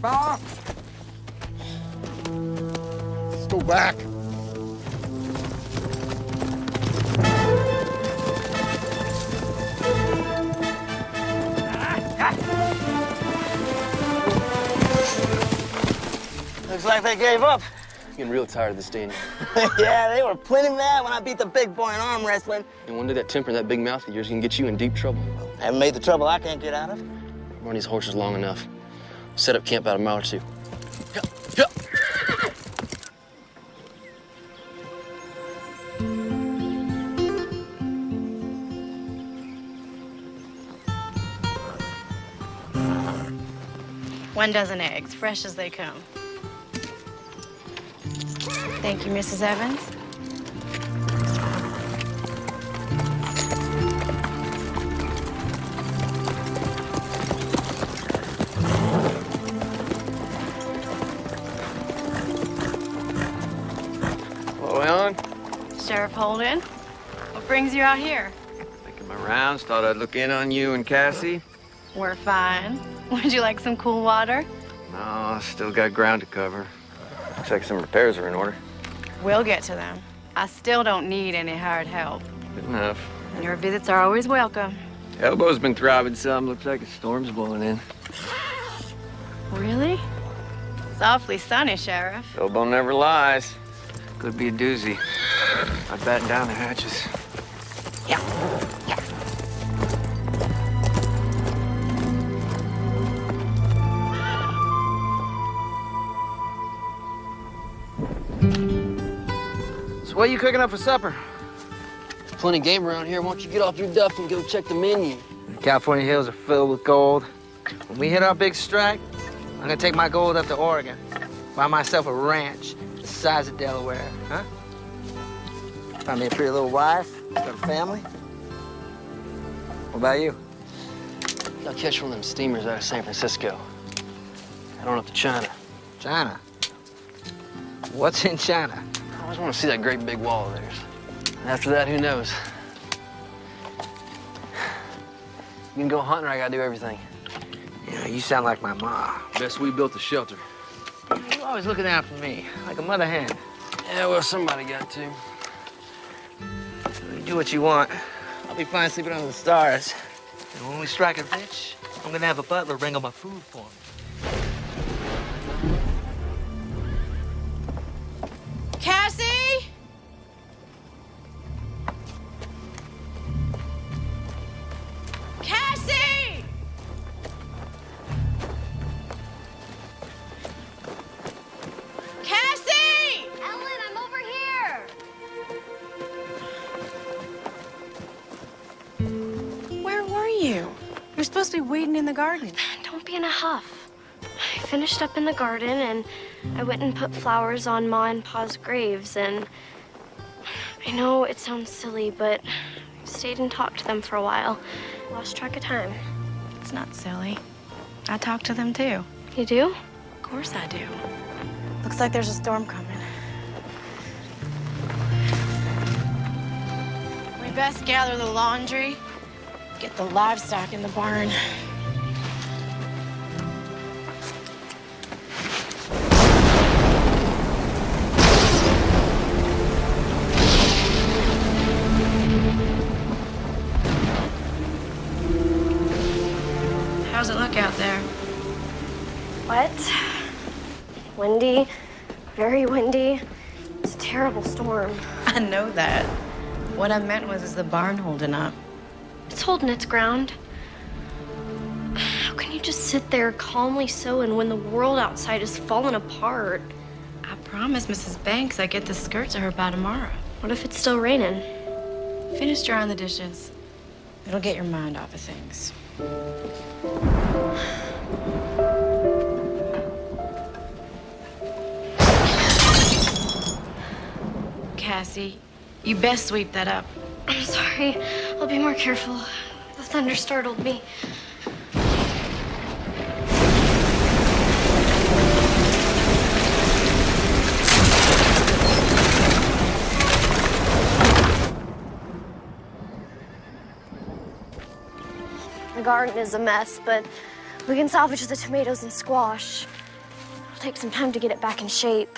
fella. Let's go back. Looks like they gave up. I'm getting real tired of this, Daniel. Yeah, they were plenty mad when I beat the big boy in arm wrestling. And one day that temper and that big mouth of yours can get you in deep trouble. I haven't made the trouble I can't get out of. Run these horses long enough. Set up camp about a mile or two. One dozen eggs, fresh as they come. Thank you, Mrs. Evans. Hello, Ellen. Sheriff Holden, what brings you out here? Making my rounds, thought I'd look in on you and Cassie. We're fine. Would you like some cool water? No, still got ground to cover. Looks like some repairs are in order. We'll get to them. I still don't need any hired help. Good enough. Your visits are always welcome. Elbow's been throbbing some. Looks like a storm's blowing in. Really? It's awfully sunny, Sheriff. Elbow never lies. Could be a doozy. I'd batten down the hatches. Yeah. So what are you cooking up for supper? There's plenty of game around here. Why don't you get off your duff and go check the menu? The California hills are filled with gold. When we hit our big strike, I'm gonna take my gold up to Oregon. Buy myself a ranch the size of Delaware, huh? Find me a pretty little wife, got a family. What about you? I'll catch one of them steamers out of San Francisco. Head on up to China. China? What's in China? I always want to see that great big wall of theirs. And after that, who knows? You can go hunting or I gotta do everything. You know, you sound like my ma. Best we built a shelter. You're always looking out for me, like a mother hen. Yeah, well, somebody got to. You do what you want. I'll be fine sleeping under the stars. And when we strike it rich, I'm gonna have a butler bring all my food for me. Cassie? Cassie! Cassie! Ellen, I'm over here. Where were you? You're supposed to be weeding in the garden. Don't be in a huff. I finished up in the garden and I went and put flowers on Ma and Pa's graves, and I know it sounds silly, but I stayed and talked to them for a while. Lost track of time. It's not silly. I talk to them too. You do? Of course I do. Looks like there's a storm coming. We best gather the laundry, get the livestock in the barn. How's it look out there? Wet, windy, very windy. It's a terrible storm. I know that. What I meant was, is the barn holding up? It's holding its ground. How can you just sit there calmly sewing when the world outside is falling apart? I promised Mrs. Banks I'd get the skirt to her by tomorrow. What if it's still raining? Finish drying the dishes. It'll get your mind off of things. Cassie, you best sweep that up. I'm sorry. I'll be more careful. The thunder startled me. The garden is a mess, but we can salvage the tomatoes and squash. take some time to get it back in shape.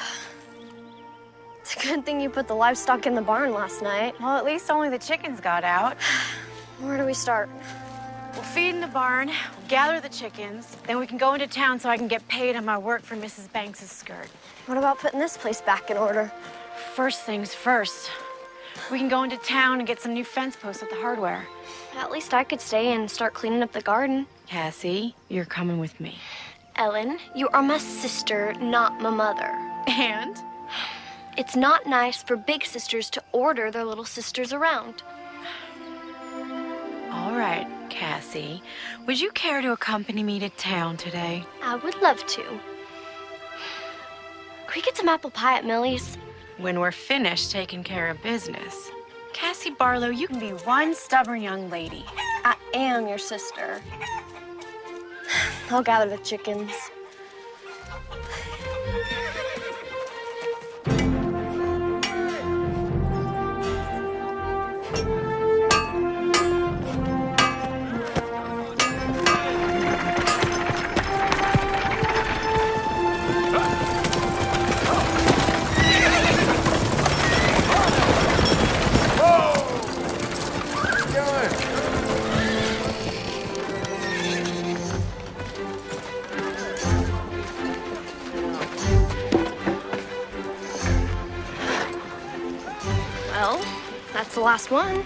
It's a good thing you put the livestock in the barn last night. Well, at least only the chickens got out. Where do we start? We'll feed in the barn, we'll gather the chickens, then we can go into town so I can get paid on my work for Mrs. Banks's skirt. What about putting this place back in order? First things first. We can go into town and get some new fence posts at the hardware. At least I could stay and start cleaning up the garden. Cassie, you're coming with me. Ellen, you are my sister, not my mother. And? It's not nice for big sisters to order their little sisters around. All right, Cassie. Would you care to accompany me to town today? I would love to. Can we get some apple pie at Millie's? When we're finished taking care of business. Cassie Barlow, you can be one stubborn young lady. I am your sister. I'll gather the chickens. Well, that's the last one.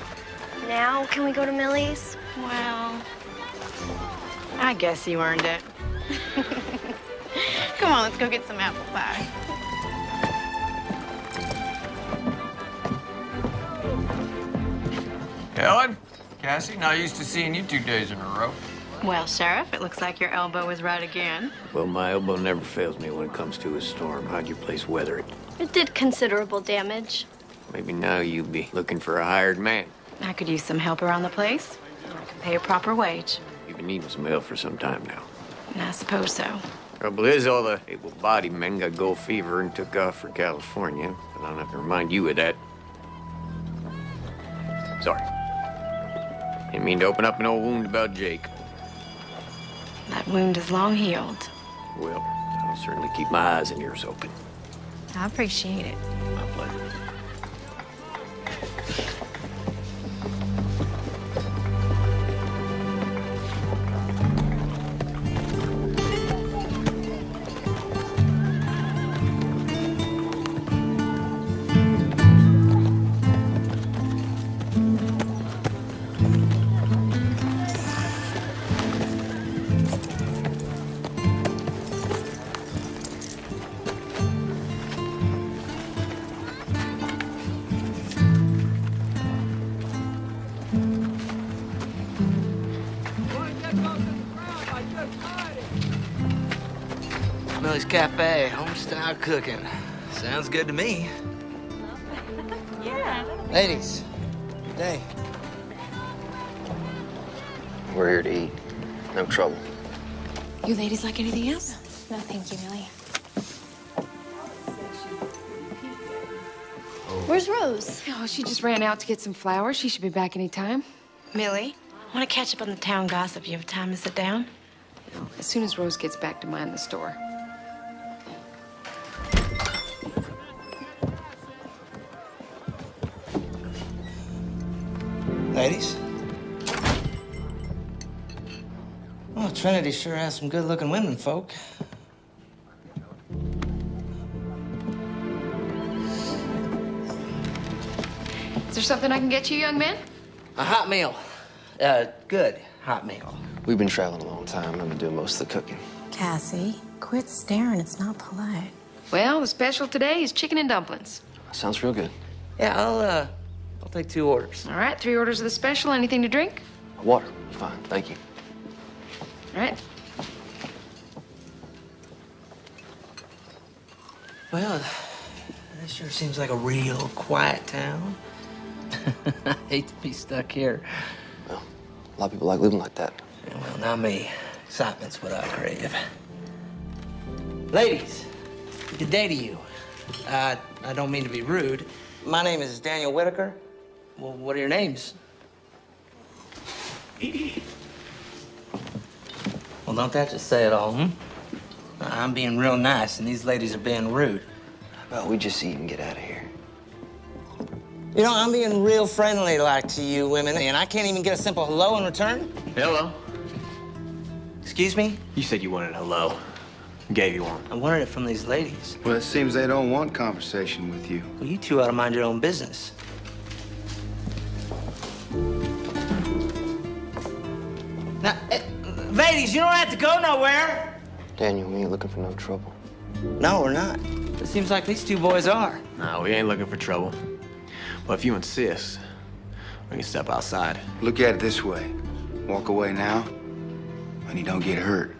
Now, can we go to Millie's? Well, I guess you earned it. Come on, let's go get some apple pie. Helen, Cassie, not used to seeing you 2 days in a row. Well, Sheriff, it looks like your elbow was right again. Well, my elbow never fails me when it comes to a storm. How'd your place weather it? It did considerable damage. Maybe now you'll be looking for a hired man. I could use some help around the place. I can pay a proper wage. You've been needing some help for some time now. I suppose so. Trouble is, all the able-bodied men got gold fever and took off for California. But I don't have to remind you of that. Sorry. Didn't mean to open up an old wound about Jake. That wound is long healed. Well, I'll certainly keep my eyes and ears open. I appreciate it. My pleasure. Millie's Cafe, home-style cooking. Sounds good to me. Yeah. Ladies, good day. We're here to eat. No trouble. You ladies like anything else? No, thank you, Millie. Where's Rose? Oh, she just ran out to get some flowers. She should be back any time. Millie, want to catch up on the town gossip? You have time to sit down? As soon as Rose gets back to mind the store. Ladies? Well, Trinity sure has some good-looking women, folk. Is there something I can get you, young man? A hot meal. Good hot meal. We've been traveling a long time. I've been doing most of the cooking. Cassie, quit staring. It's not polite. Well, the special today is chicken and dumplings. Sounds real good. Yeah, I'll take 2 orders. All right, 3 orders of the special. Anything to drink? Water. Fine. Thank you. All right. Well, this sure seems like a real quiet town. I hate to be stuck here. Well, a lot of people like living like that. Yeah, well, not me. Excitement's what I crave. Ladies, good day to you. I don't mean to be rude. My name is Daniel Whitaker. Well, what are your names? Well, don't that just say it all, hmm? I'm being real nice, and these ladies are being rude. How about we just eat and get out of here? You know, I'm being real friendly like to you women, and I can't even get a simple hello in return. Hello. Excuse me? You said you wanted a hello. Gave you one. I wanted it from these ladies. Well, it seems they don't want conversation with you. Well, you two ought to mind your own business. Now, ladies, you don't have to go nowhere. Daniel, we ain't looking for no trouble. No, we're not. It seems like these two boys are. No, we ain't looking for trouble. But if you insist, we can step outside. Look at it this way. Walk away now, and you don't get hurt.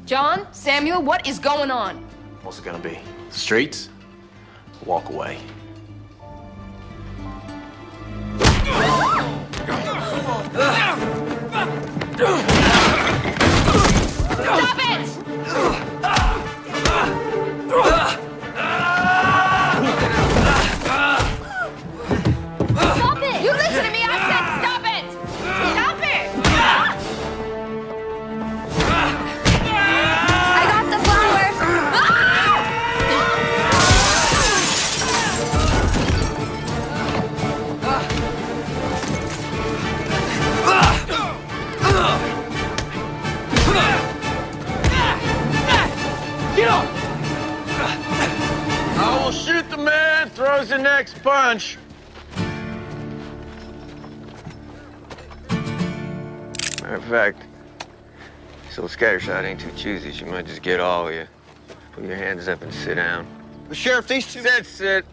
John, Samuel, what is going on? What's it gonna be? Streets? Walk away. Stop it! Stop it! You listen to me! I said stop it! Stop it! I got the flowers! I will shoot the man throws the next punch. Matter of fact, this old scattershot ain't too choosy. She might just get all of you. Put your hands up and sit down. But Sheriff, these two... Sit.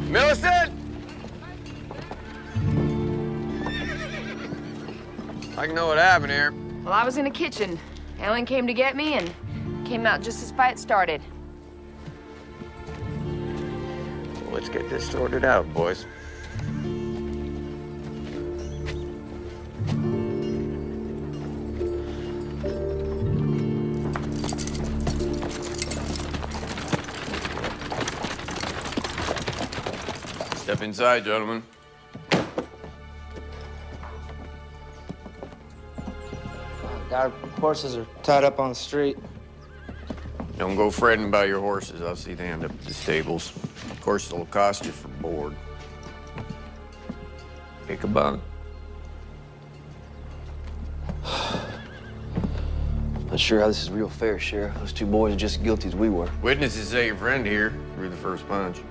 Millicent! I can know what happened here. Well, I was in the kitchen. Ellen came to get me and came out just as fight started. Well, let's get this sorted out, boys. Step inside, gentlemen. Our horses are tied up on the street. Don't go fretting about your horses. I'll see they end up at the stables. Of course, it'll cost you for board. Ichabod. Not sure how this is real fair, Sheriff. Those two boys are just as guilty as we were. Witnesses say your friend here threw the first punch.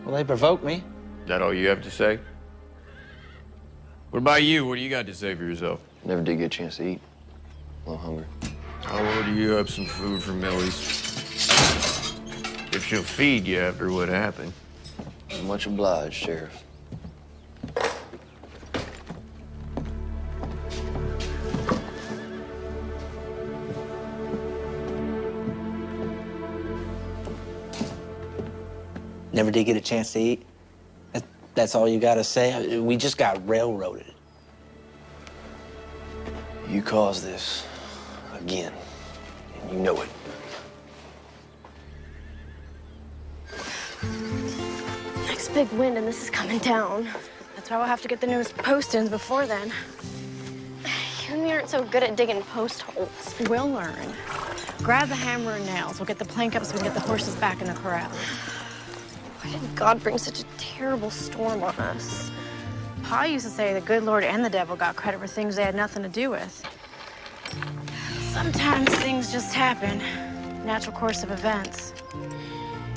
Well, they provoked me. Is that all you have to say? What about you? What do you got to say for yourself? Never did get a chance to eat. A little hungry. I'll order you up some food from Millie's. If she'll feed you after what happened. Much obliged, Sheriff. Never did get a chance to eat. That's all you gotta say? We just got railroaded. You caused this again, and you know it. Next big wind and this is coming down. That's why we'll have to get the newest post-ins before then. You and me aren't so good at digging post holes. We'll learn. Grab the hammer and nails. We'll get the plank up so we can get the horses back in the corral. Why did God bring such a terrible storm on us? Pa used to say the good Lord and the devil got credit for things they had nothing to do with. Sometimes things just happen. Natural course of events.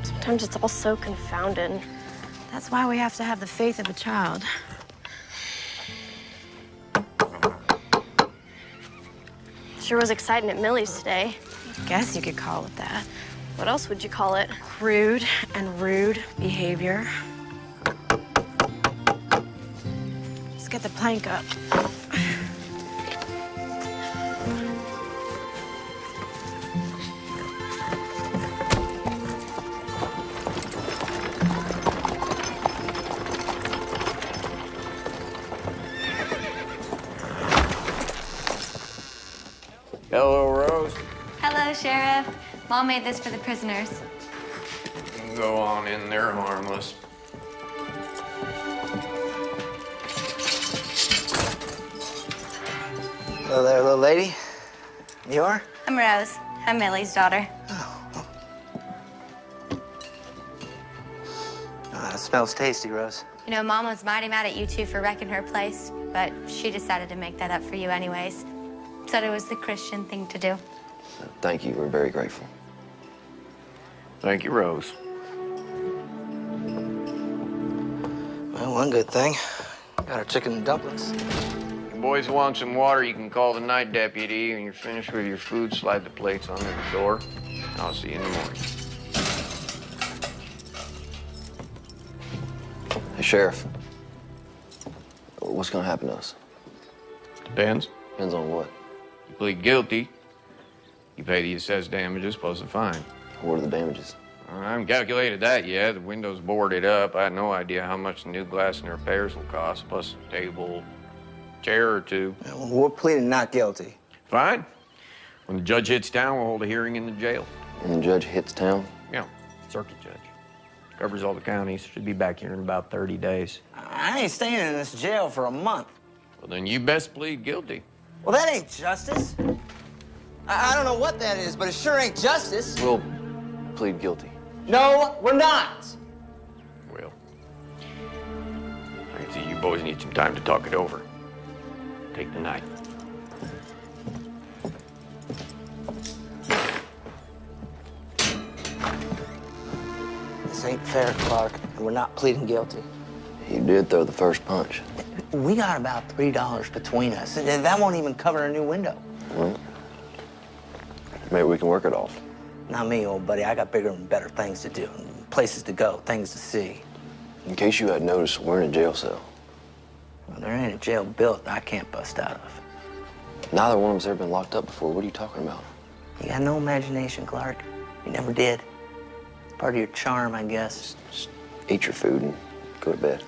Sometimes it's all so confounded. That's why we have to have the faith of a child. Sure was exciting at Millie's today. Guess you could call it that. What else would you call it? Crude and rude behavior. Let's get the plank up. Hello, Rose. Hello, Sheriff. Mom made this for the prisoners. You can go on in there harmless. Hello there, little lady. You are? I'm Rose. I'm Millie's daughter. It smells tasty, Rose. You know, Mom was mighty mad at you two for wrecking her place, but she decided to make that up for you anyways. Said it was the Christian thing to do. Thank you. We're very grateful. Thank you, Rose. Well, one good thing. Got our chicken and dumplings. You boys want some water, you can call the night deputy. When you're finished with your food, slide the plates under the door. I'll see you in the morning. Hey, Sheriff. What's gonna happen to us? Depends. Depends on what. You plead guilty, you pay the assessed damages plus the fine. What are the damages? I haven't calculated that yet. The window's boarded up. I had no idea how much the new glass and repairs will cost, plus a table, chair or two. We're pleading not guilty. Fine. When the judge hits town, we'll hold a hearing in the jail. When the judge hits town? Yeah, circuit judge. Covers all the counties. Should be back here in about 30 days. I ain't staying in this jail for a month. Well, then you best plead guilty. Well, that ain't justice. I don't know what that is, but it sure ain't justice. We'll plead guilty. No, we're not. Well, I can see you boys need some time to talk it over. Take the night. This ain't fair, Clark, and we're not pleading guilty. You did throw the first punch. We got about $3 between us, and that won't even cover a new window. Well, maybe we can work it off. Not me, old buddy. I got bigger and better things to do, places to go, things to see. In case you hadn't noticed, we're in a jail cell. Well, there ain't a jail built that I can't bust out of. Neither one of us ever been locked up before. What are you talking about? You got no imagination, Clark. You never did. Part of your charm, I guess. Just eat your food and go to bed.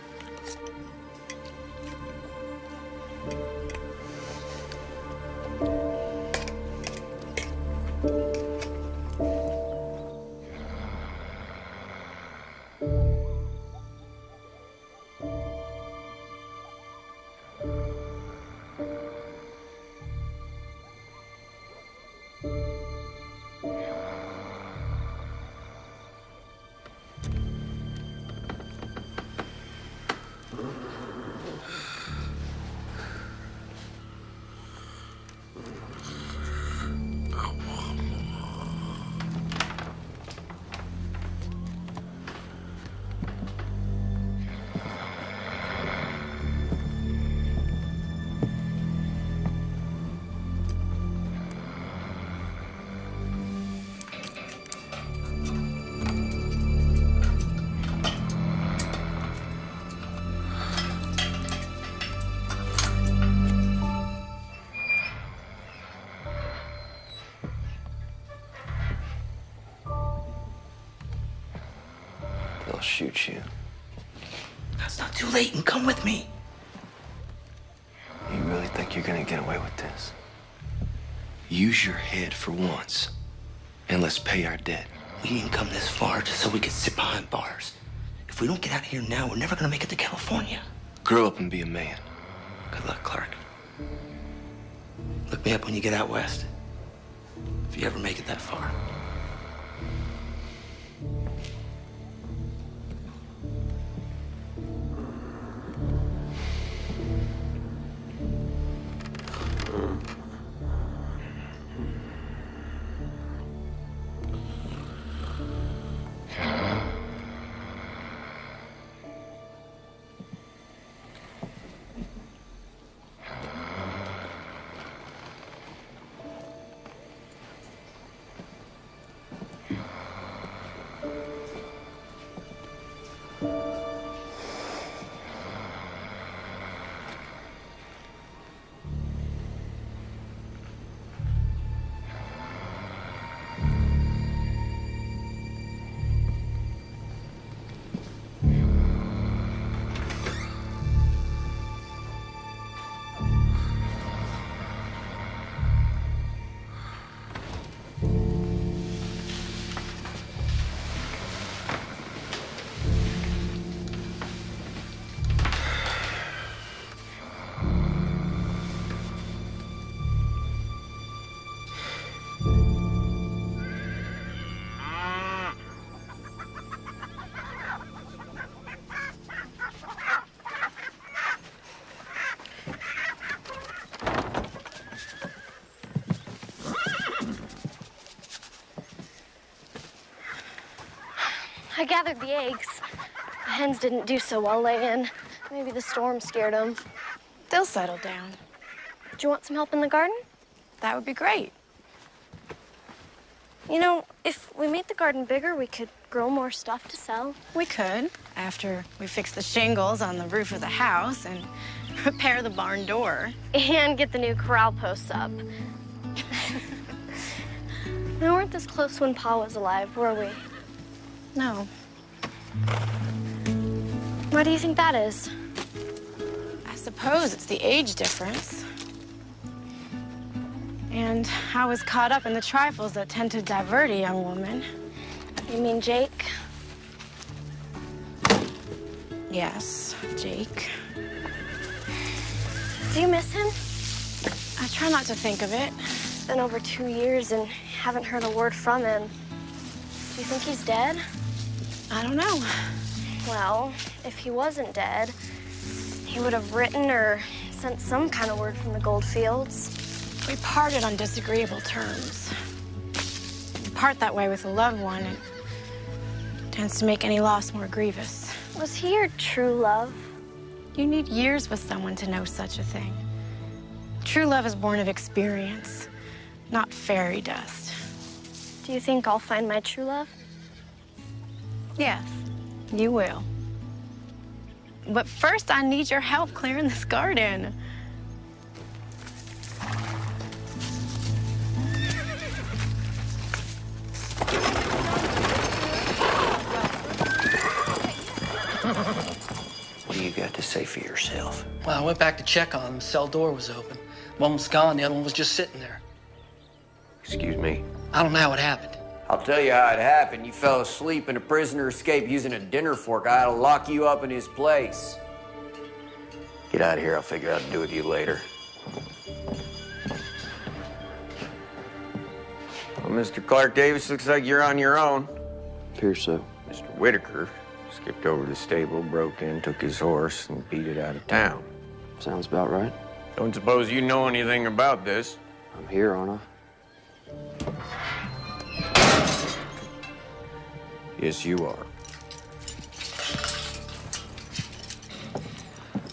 They'll shoot you. It's not too late, and come with me. You really think you're gonna get away with this? Use your head for once, and let's pay our debt. We didn't come this far just so we could sit behind bars. If we don't get out of here now, we're never gonna make it to California. Grow up and be a man. Good luck, Clark. Look me up when you get out west. If you ever make it that far. I gathered the eggs. The hens didn't do so well laying. Maybe the storm scared them. They'll settle down. Do you want some help in the garden? That would be great. You know, if we made the garden bigger, we could grow more stuff to sell. We could, after we fix the shingles on the roof of the house and repair the barn door. And get the new corral posts up. We weren't this close when Pa was alive, were we? No. Why do you think that is? I suppose it's the age difference. And I was caught up in the trifles that tend to divert a young woman. You mean Jake? Yes, Jake. Do you miss him? I try not to think of it. It's been over 2 years and haven't heard a word from him. Do you think he's dead? I don't know. Well, if he wasn't dead, he would have written or sent some kind of word from the gold fields. We parted on disagreeable terms. You part that way with a loved one, it tends to make any loss more grievous. Was he your true love? You need years with someone to know such a thing. True love is born of experience, not fairy dust. Do you think I'll find my true love? Yes, you will. But first, I need your help clearing this garden. What do you got to say for yourself? Well, I went back to check on him. The cell door was open. One was gone, the other one was just sitting there. Excuse me? I don't know how it happened. I'll tell you how it happened. You fell asleep and a prisoner escaped using a dinner fork. I had to lock you up in his place. Get out of here. I'll figure out what to do with you later. Well, Mr. Clark Davis, looks like you're on your own. Appears so. Mr. Whitaker skipped over to the stable, broke in, took his horse, and beat it out of town. Sounds about right. Don't suppose you know anything about this. I'm here, aren't I? Yes, you are.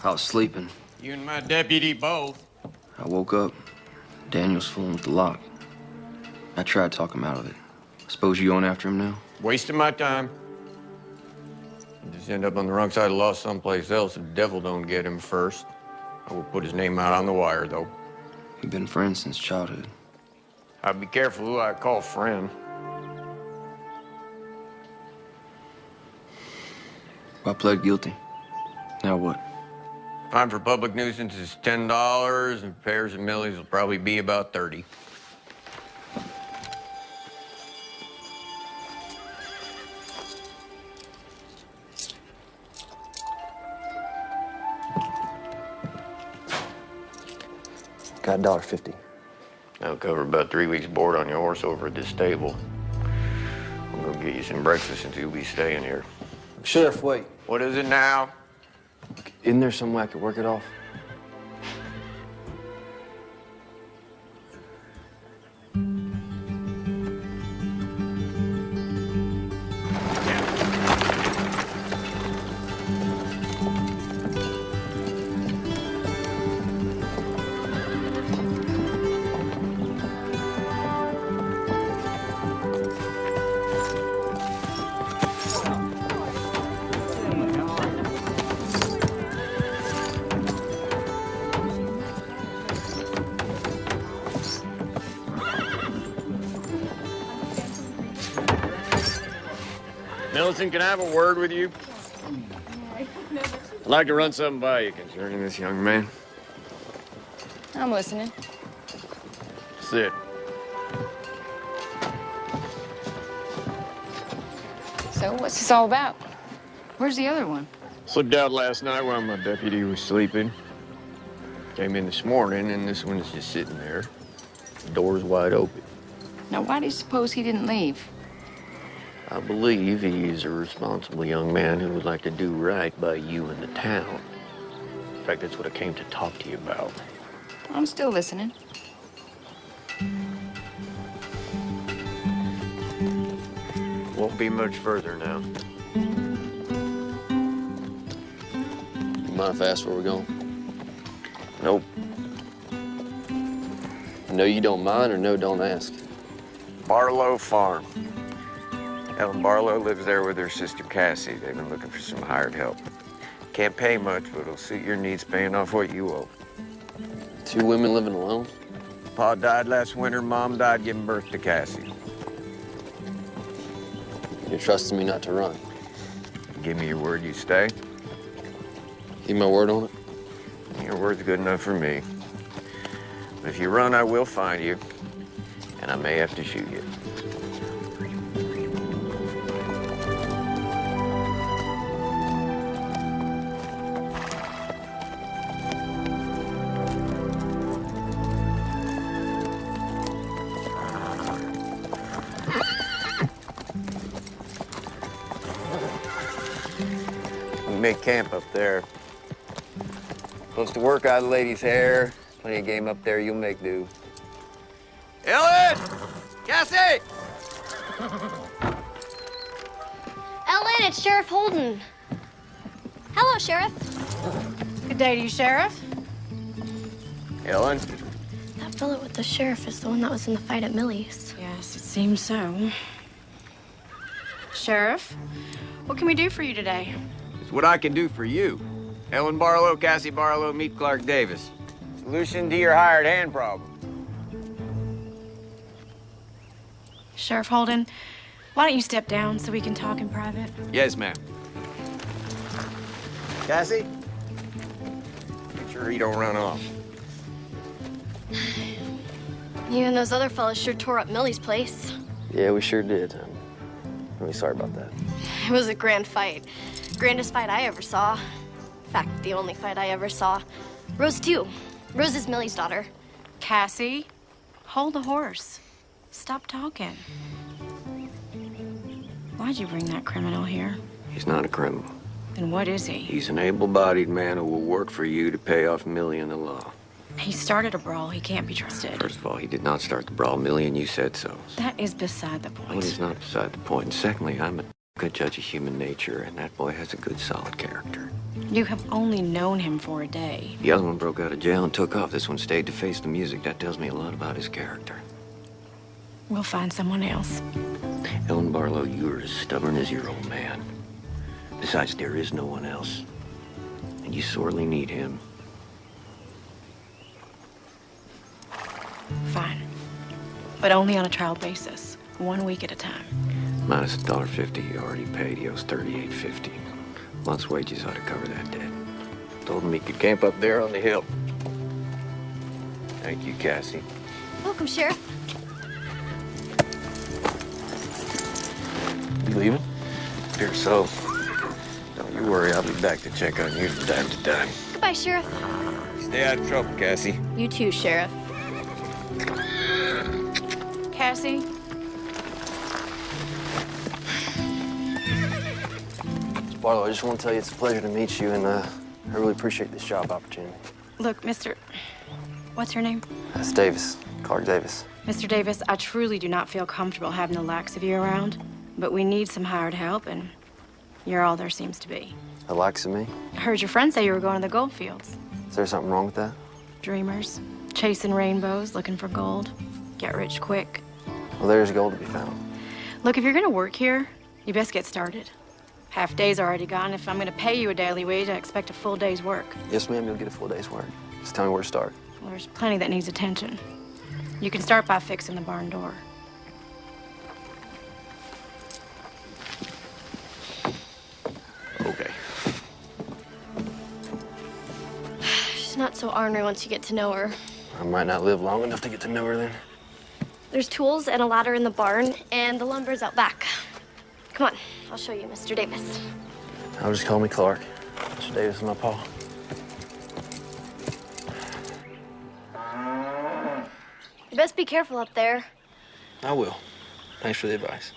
I was sleeping. You and my deputy both. I woke up. Daniel's fooling with the lock. I tried to talk him out of it. Suppose you going after him now? Wasting my time. You just end up on the wrong side of the law someplace else if the devil don't get him first. I will put his name out on the wire, though. We've been friends since childhood. I'd be careful who I call friend. I pled guilty. Now what? Fine for public nuisance is $10, and repairs and millies will probably be about 30. Got $1.50. That'll cover about 3 weeks' board on your horse over at this stable. I'm gonna get you some breakfast since you'll be staying here. Sheriff, wait. What is it now? Isn't there some way I could work it off? Millicent, can I have a word with you? I'd like to run something by you concerning this young man. I'm listening. Sit. So, what's this all about? Where's the other one? Slipped out last night while my deputy was sleeping. Came in this morning, and this one is just sitting there. The door's wide open. Now, why do you suppose he didn't leave? I believe he is a responsible young man who would like to do right by you and the town. In fact, that's what I came to talk to you about. I'm still listening. Won't be much further now. You mind if I ask where we're going? Nope. No, you don't mind, or no, don't ask? Barlow Farm. Ellen Barlow lives there with her sister Cassie. They've been looking for some hired help. Can't pay much, but it'll suit your needs paying off what you owe. 2 women living alone? Pa died last winter, Mom died giving birth to Cassie. You're trusting me not to run? Give me your word you stay. Keep my word on it? Your word's good enough for me. But if you run, I will find you, and I may have to shoot you. We make camp up there. Close to work out of the lady's hair. Plenty of game up there, you'll make do. Ellen! Cassie! Ellen, it's Sheriff Holden. Hello, Sheriff. Good day to you, Sheriff. Ellen? That fellow with the sheriff is the one that was in the fight at Millie's. Yes, it seems so. Sheriff, what can we do for you today? It's what I can do for you. Ellen Barlow, Cassie Barlow, meet Clark Davis. Solution to your hired hand problem. Sheriff Holden, why don't you step down so we can talk in private? Yes, ma'am. Cassie? Make sure he don't run off. You and those other fellas sure tore up Millie's place. Yeah, we sure did. I'm really sorry about that. It was a grand fight. Grandest fight I ever saw. In fact, the only fight I ever saw. Rose, too. Rose is Millie's daughter. Cassie, hold the horse. Stop talking. Why'd you bring that criminal here? He's not a criminal. Then what is he? He's an able-bodied man who will work for you to pay off Millie and the law. He started a brawl. He can't be trusted. First of all, he did not start the brawl. Millie and you said so. That is beside the point. Well, it is not beside the point. And secondly, I'm a good judge of human nature, and that boy has a good, solid character. You have only known him for a day. The other one broke out of jail and took off. This one stayed to face the music. That tells me a lot about his character. We'll find someone else. Ellen Barlow, you're as stubborn as your old man. Besides, there is no one else. And you sorely need him. Fine. But only on a trial basis. 1 week at a time. Minus $1.50 he already paid. He owes $38.50. Month's wages ought to cover that debt. Told him he could camp up there on the hill. Thank you, Cassie. Welcome, Sheriff. You leaving? Fear so. Don't you worry, I'll be back to check on you from time to time. Goodbye, Sheriff. Stay out of trouble, Cassie. You too, Sheriff. Cassie? Barlow, I just want to tell you it's a pleasure to meet you, and I really appreciate this job opportunity. Look, Mr. What's your name? That's Davis, Clark Davis. Mr. Davis, I truly do not feel comfortable having the likes of you around, but we need some hired help, and you're all there seems to be. The likes of me? I heard your friend say you were going to the gold fields. Is there something wrong with that? Dreamers, chasing rainbows, looking for gold. Get rich quick. Well, there's gold to be found. Look, if you're gonna work here, you best get started. Half day's already gone. If I'm gonna pay you a daily wage, I expect a full day's work. Yes, ma'am, you'll get a full day's work. Just tell me where to start. Well, there's plenty that needs attention. You can start by fixing the barn door. Okay. She's not so ornery once you get to know her. I might not live long enough to get to know her then. There's tools and a ladder in the barn, and the lumber's out back. Come on, I'll show you, Mr. Davis. I'll just call me Clark. Mr. Davis is my pa. You best be careful up there. I will. Thanks for the advice.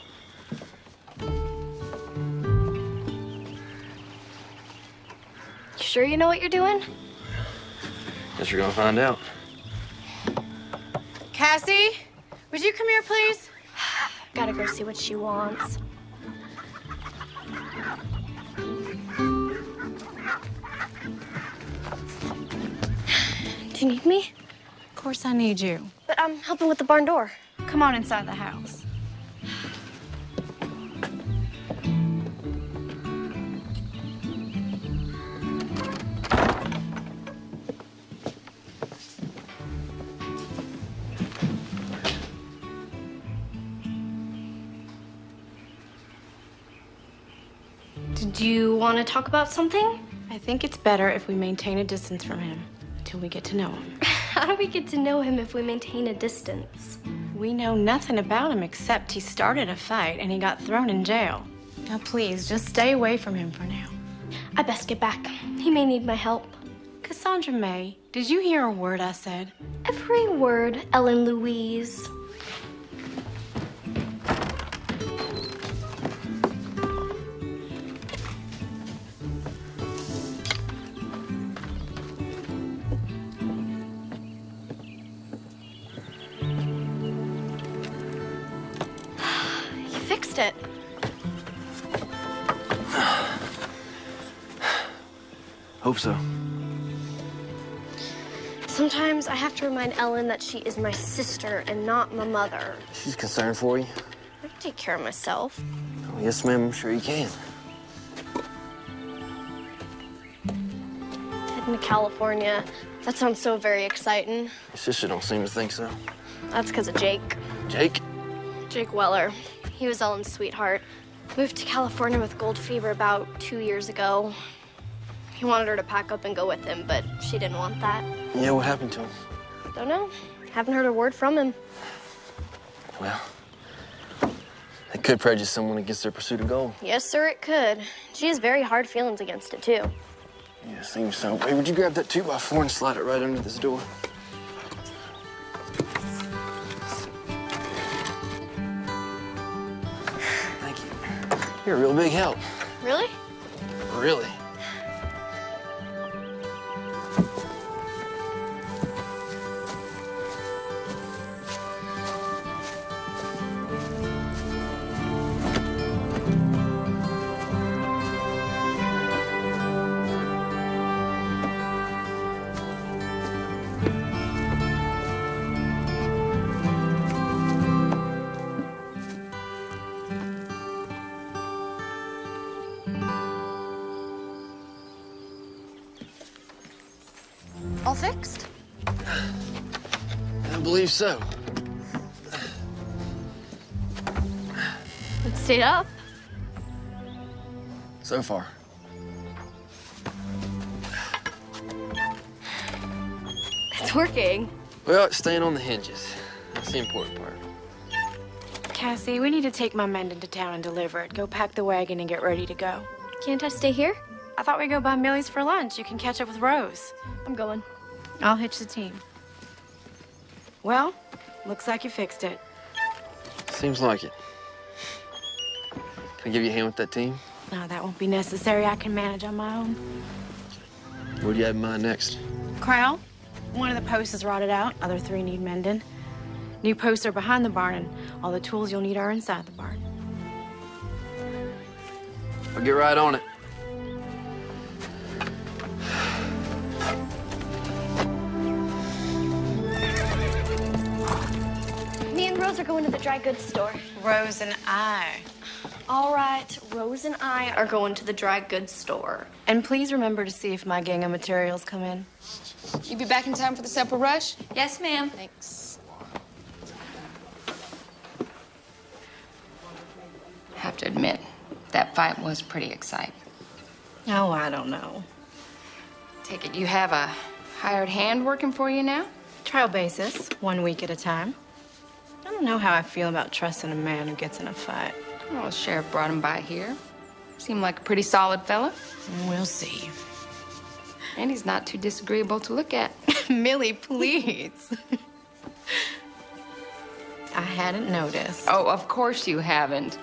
You sure you know what you're doing? Guess you're gonna find out. Cassie, would you come here, please? Gotta go see what she wants. Do you need me? Of course I need you. But I'm helping with the barn door. Come on inside the house. Did you want to talk about something? I think it's better if we maintain a distance from him until we get to know him. How do we get to know him if we maintain a distance? We know nothing about him except he started a fight and he got thrown in jail. Now, please, just stay away from him for now. I best get back. He may need my help. Cassandra May, did you hear a word I said? Every word, Ellen Louise. Fixed it. Hope so. Sometimes I have to remind Ellen that she is my sister and not my mother. She's concerned for you. I can take care of myself. Oh, yes, ma'am. I'm sure you can. Heading to California. That sounds so very exciting. Your sister don't seem to think so. That's because of Jake. Jake? Jake Weller. He was Ellen's sweetheart. Moved to California with gold fever about 2 years ago. He wanted her to pack up and go with him, but she didn't want that. Yeah, what happened to him? Don't know. Haven't heard a word from him. Well, it could prejudice someone against their pursuit of gold. Yes, sir, it could. She has very hard feelings against it, too. Yeah, seems so. Hey, would you grab that 2x4 and slide it right under this door? Thank you. You're a real big help. Really? Really? All fixed? I believe so. It stayed up. So far. It's working. Well, it's staying on the hinges. That's the important part. Cassie, we need to take my Mendon to town and deliver it. Go pack the wagon and get ready to go. Can't I stay here? I thought we'd go by Millie's for lunch. You can catch up with Rose. I'm going. I'll hitch the team. Well, looks like you fixed it. Seems like it. Can I give you a hand with that team? No, that won't be necessary. I can manage on my own. What do you have in mind next? Corral, one of the posts is rotted out. Other 3 need mending. New posts are behind the barn, and all the tools you'll need are inside the barn. I'll get right on it. Me and Rose are going to the dry goods store. Rose and I. All right, Rose and I are going to the dry goods store. And please remember to see if my gang of materials come in. You be back in time for the supper rush? Yes, ma'am. Thanks. Have to admit, that fight was pretty exciting. Oh, I don't know. Take it you have a hired hand working for you now? Trial basis, 1 week at a time. I don't know how I feel about trusting a man who gets in a fight. Well, the sheriff brought him by here. Seemed like a pretty solid fella. We'll see. And he's not too disagreeable to look at. Millie, please. I hadn't noticed. Oh, of course you haven't.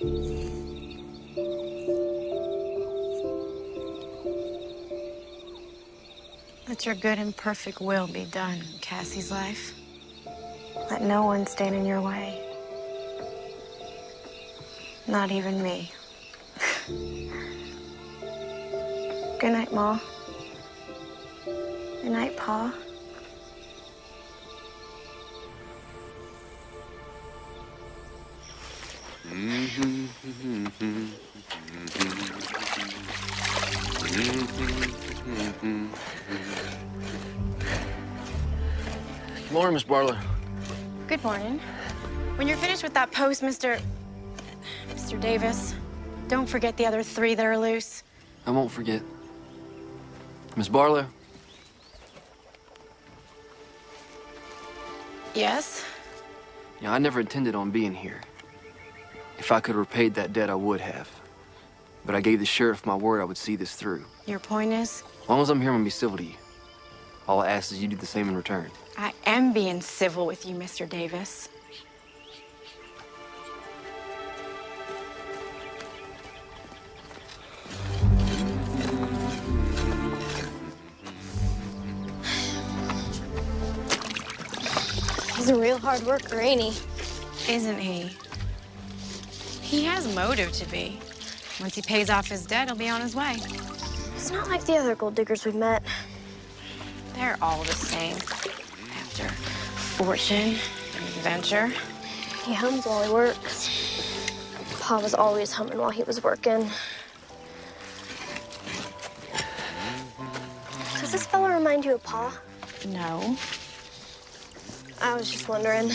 Let your good and perfect will be done in Cassie's life. Let no one stand in your way. Not even me. Good night, Ma. Good night, Pa. Good morning, Miss Barlow. Good morning. When you're finished with that post, Mr. Davis, don't forget the other 3 that are loose. I won't forget. Miss Barlow? Yes? Yeah, I never intended on being here. If I could have repaid that debt, I would have. But I gave the sheriff my word I would see this through. Your point is? As long as I'm here, I'm gonna be civil to you. All I ask is you do the same in return. I am being civil with you, Mr. Davis. He's a real hard worker, ain't he? Isn't he? He has motive to be. Once he pays off his debt, he'll be on his way. He's not like the other gold diggers we've met. They're all the same. After fortune and adventure. He hums while he works. Pa was always humming while he was working. Does this fella remind you of Pa? No. I was just wondering.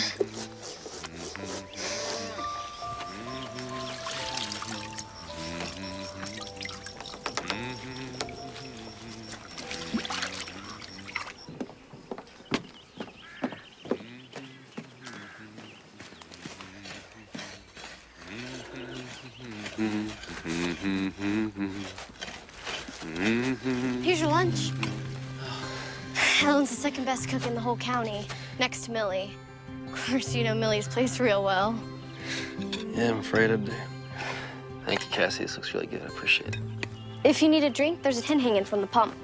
Here's your lunch. Ellen's the second best cook in the whole county, next to Millie. Of course, you know Millie's place real well. Yeah, I'm afraid I do. Thank you, Cassie. This looks really good. I appreciate it. If you need a drink, there's a tin hanging from the pump.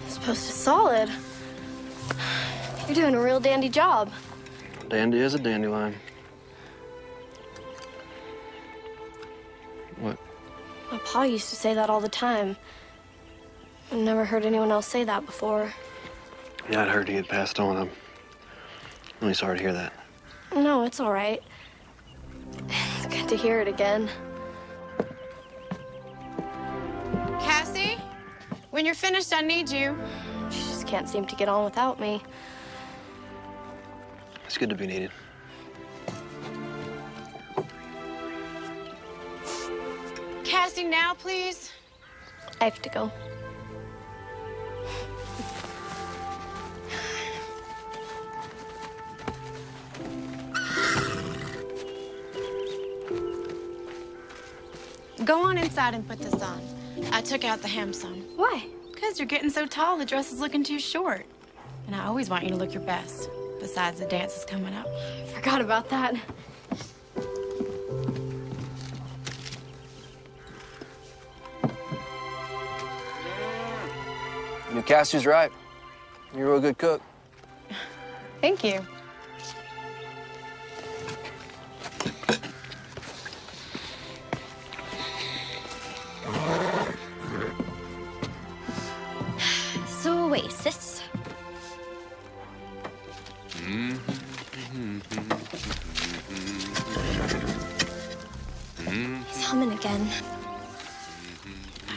This post is solid. You're doing a real dandy job. Dandy is a dandelion. What? My pa used to say that all the time. I've never heard anyone else say that before. Yeah, I'd heard he had passed on. I'm really sorry to hear that. No, it's all right. It's good to hear it again. Cassie, when you're finished, I need you. She just can't seem to get on without me. It's good to be needed. Cassie, now, please. I have to go. Go on inside and put this on. I took out the hem seam. Why? Because you're getting so tall, the dress is looking too short. And I always want you to look your best. Besides, the dance is coming up. Forgot about that. You know, Cassie's right. You're a real good cook. Thank you. So, Oasis. He's humming again.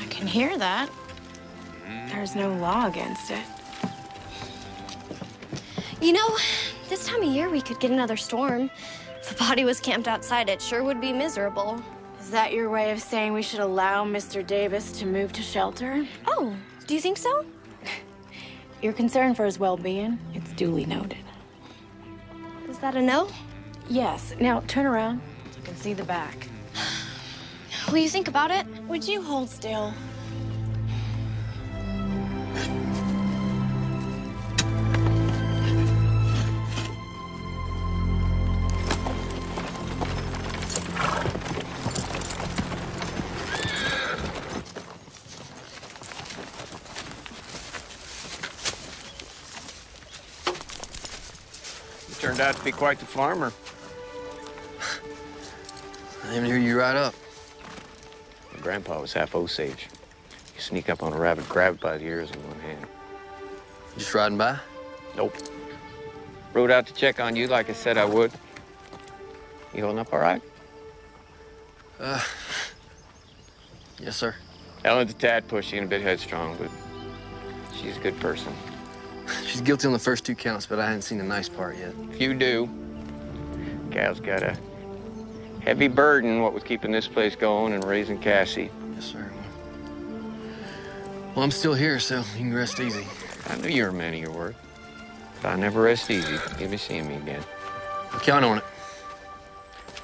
I can hear that. There's no law against it. You know, this time of year we could get another storm. If a body was camped outside, it sure would be miserable. Is that your way of saying we should allow Mr. Davis to move to shelter? Oh, do you think so? You're concerned for his well-being. It's duly noted. Is that a no? Yes. Now, turn around so I can see the back. Will you think about it? Would you hold still? turned out to be quite the farmer. I didn't hear you right up. My grandpa was half Osage. You sneak up on a rabbit, grab it by the ears in one hand. Just riding by? Nope. Rode out to check on you like I said I would. You holding up all right? Yes, sir. Ellen's a tad pushy and a bit headstrong, but she's a good person. She's guilty on the first 2 counts, but I hadn't seen the nice part yet. If you do, Gal's got a heavy burden, what with keeping this place going and raising Cassie. Yes, sir. Well, I'm still here, so you can rest easy. I knew you were a man of your word, but I never rest easy. You'll be seeing me again. I'll count on it.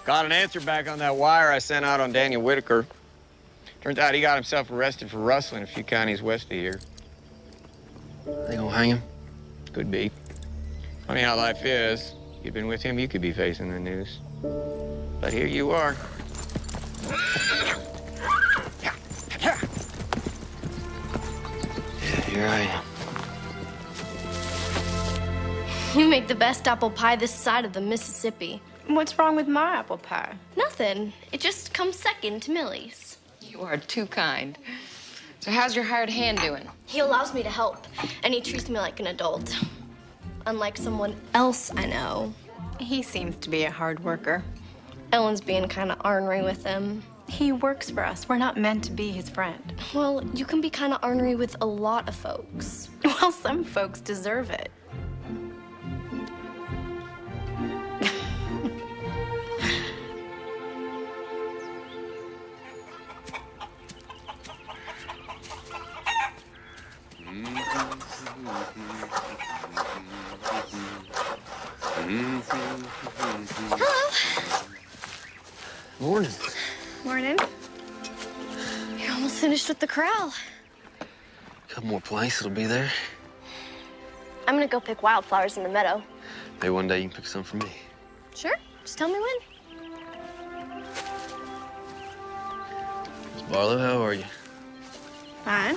Got an answer back on that wire I sent out on Daniel Whitaker. Turns out he got himself arrested for rustling a few counties west of here. They gonna hang him? Could be. Funny how life is. If you'd been with him, you could be facing the news. But here you are. Yeah, here I am. You make the best apple pie this side of the Mississippi. What's wrong with my apple pie? Nothing. It just comes second to Millie's. You are too kind. So how's your hired hand doing? He allows me to help, and he treats me like an adult. Unlike someone else I know. He seems to be a hard worker. Ellen's being kind of ornery with him. He works for us. We're not meant to be his friend. Well, you can be kind of ornery with a lot of folks. Well, some folks deserve it. Hello. Morning. Morning. You're almost finished with the corral. A couple more planks, it'll be there. I'm gonna go pick wildflowers in the meadow. Maybe one day you can pick some for me. Sure. Just tell me when. Miss Barlow, how are you? Fine.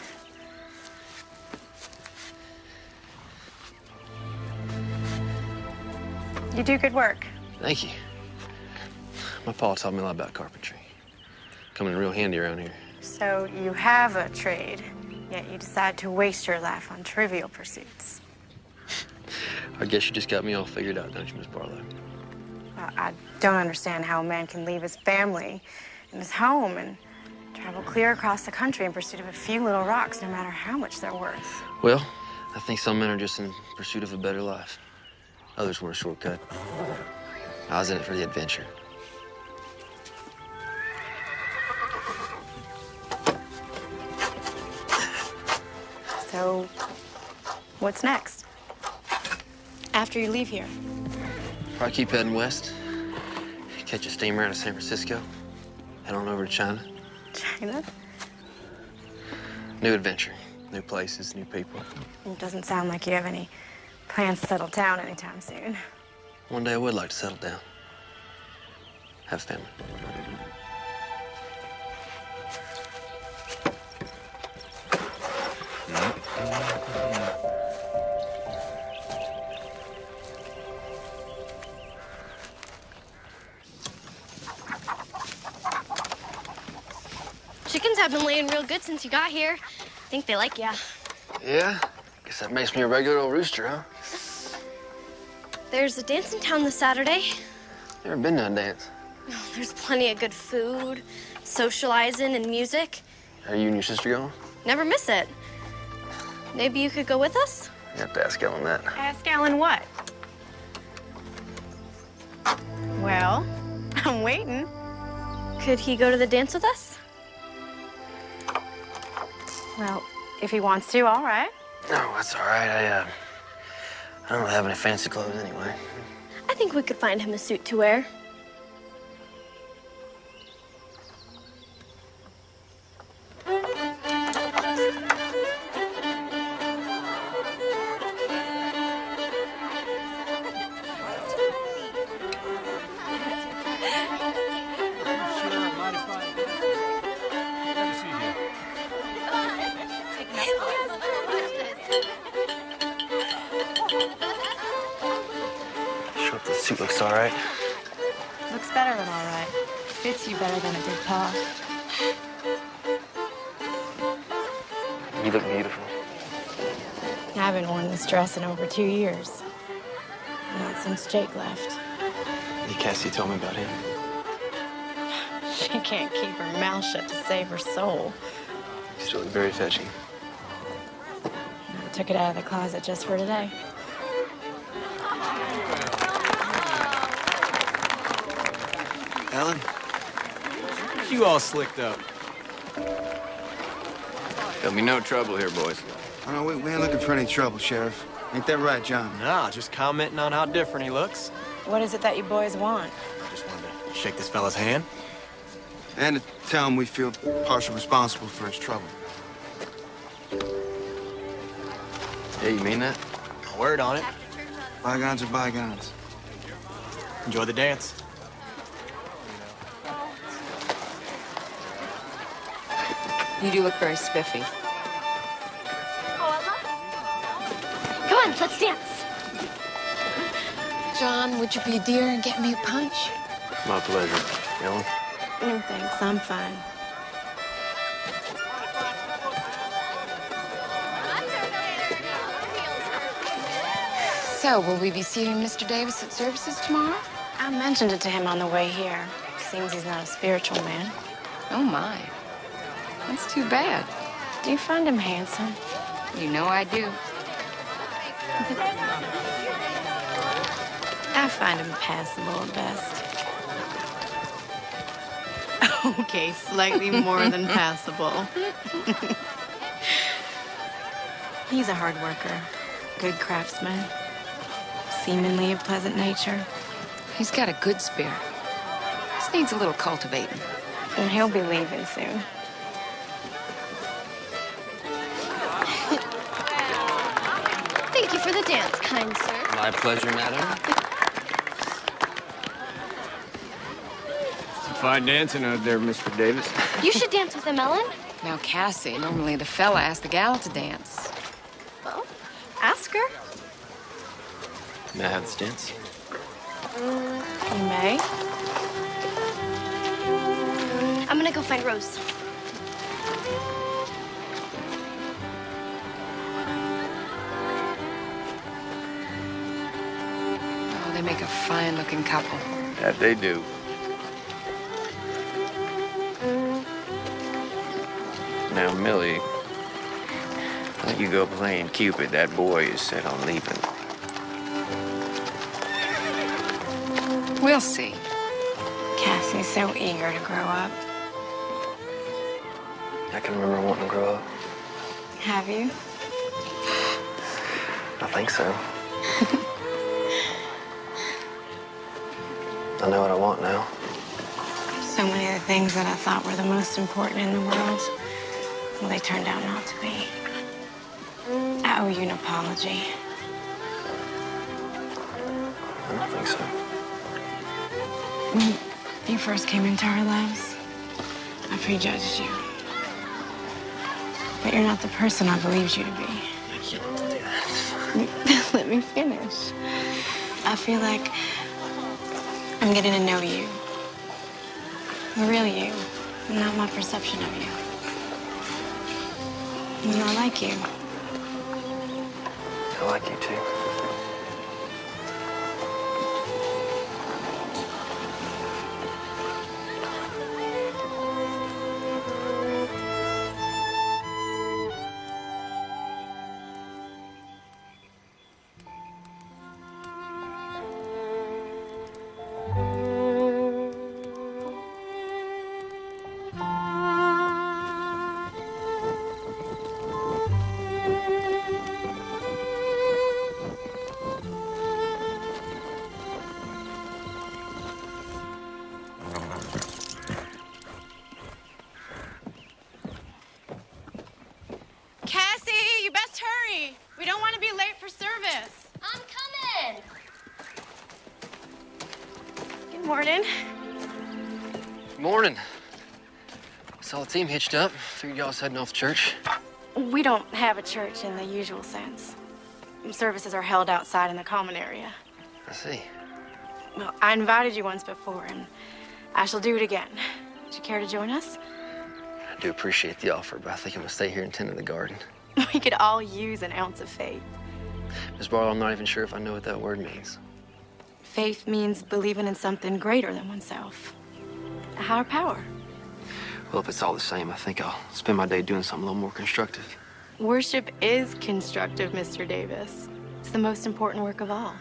You do good work. Thank you. My pa taught me a lot about carpentry. Coming in real handy around here. So you have a trade, yet you decide to waste your life on trivial pursuits. I guess you just got me all figured out, don't you, Miss Barlow? Well, I don't understand how a man can leave his family and his home and travel clear across the country in pursuit of a few little rocks, no matter how much they're worth. Well, I think some men are just in pursuit of a better life. Others want a shortcut. I was in it for the adventure. So, what's next? After you leave here? Probably keep heading west. Catch a steamer out of San Francisco. Head on over to China. China? New adventure. New places, new people. It doesn't sound like you have any plans to settle down anytime soon. One day I would like to settle down. Have a family. Chickens have been laying real good since you got here. I think they like ya. Yeah? Guess that makes me a regular old rooster, huh? There's a dance in town this Saturday. Never been to a dance. Oh, there's plenty of good food, socializing, and music. Are you and your sister going? Never miss it. Maybe you could go with us? You have to ask Ellen that. Ask Alan what? Well, I'm waiting. Could he go to the dance with us? Well, if he wants to, all right. No, that's all right. I don't have any fancy clothes anyway. I think we could find him a suit to wear. Sure. hope the suit looks all right. Looks better than all right. Fits you better than it did Pa. You look beautiful. I haven't worn this dress in over 2 years. Not since Jake left. Hey, Cassie told me about him. She can't keep her mouth shut to save her soul. You still look very fetching. I took it out of the closet just for today. Ellen? You all slicked up. There'll be no trouble here, boys. Oh, no, we ain't looking for any trouble, Sheriff. Ain't that right, John? Nah, just commenting on how different he looks. What is it that you boys want? Just wanted to shake this fella's hand. And to tell him we feel partially responsible for his trouble. Yeah, you mean that? Word on it. Bygones are bygones. Enjoy the dance. You do look very spiffy. Come on, let's dance. John, would you be a dear and get me a punch? My pleasure. Ellen? No, thanks. I'm fine. So, will we be seeing Mr. Davis at services tomorrow? I mentioned it to him on the way here. Seems he's not a spiritual man. Oh, my. That's too bad. Do you find him handsome? You know I do. I find him passable at best. Okay, slightly more than passable. He's a hard worker, good craftsman, seemingly of pleasant nature. He's got a good spirit. Just needs a little cultivating. And he'll be leaving soon. Thank you for the dance, kind sir. My pleasure, madam. Fine dancing out there, Mr. Davis. You should dance with him, Ellen. Now, Cassie, normally the fella asks the gal to dance. Well, ask her. May I have this dance? You may. I'm gonna go find Rose. Oh, they make a fine-looking couple. That they do. Now, Millie, let you go playing Cupid. That boy is set on leaving. We'll see. Cassie's so eager to grow up. I can remember wanting to grow up. Have you? I think so. I know what I want now. So many of the things that I thought were the most important in the world, well, they turned out not to be. I owe you an apology. I don't think so. When you first came into our lives, I prejudged you. But you're not the person I believed you to be. I can't do that. Let me finish. I feel like I'm getting to know you. The real you, not my perception of you. And I like you. I like you too. Cassie, you best hurry. We don't want to be late for service. I'm coming. Good morning. Morning. Saw the team hitched up. Figured y'all was heading off to church. We don't have a church in the usual sense. Services are held outside in the common area. I see. Well, I invited you once before, and I shall do it again. Would you care to join us? I do appreciate the offer, but I think I'm gonna stay here and tend to the garden. We could all use an ounce of faith. Miss Barlow, I'm not even sure if I know what that word means. Faith means believing in something greater than oneself. A higher power. Well, if it's all the same, I think I'll spend my day doing something a little more constructive. Worship is constructive, Mr. Davis. It's the most important work of all.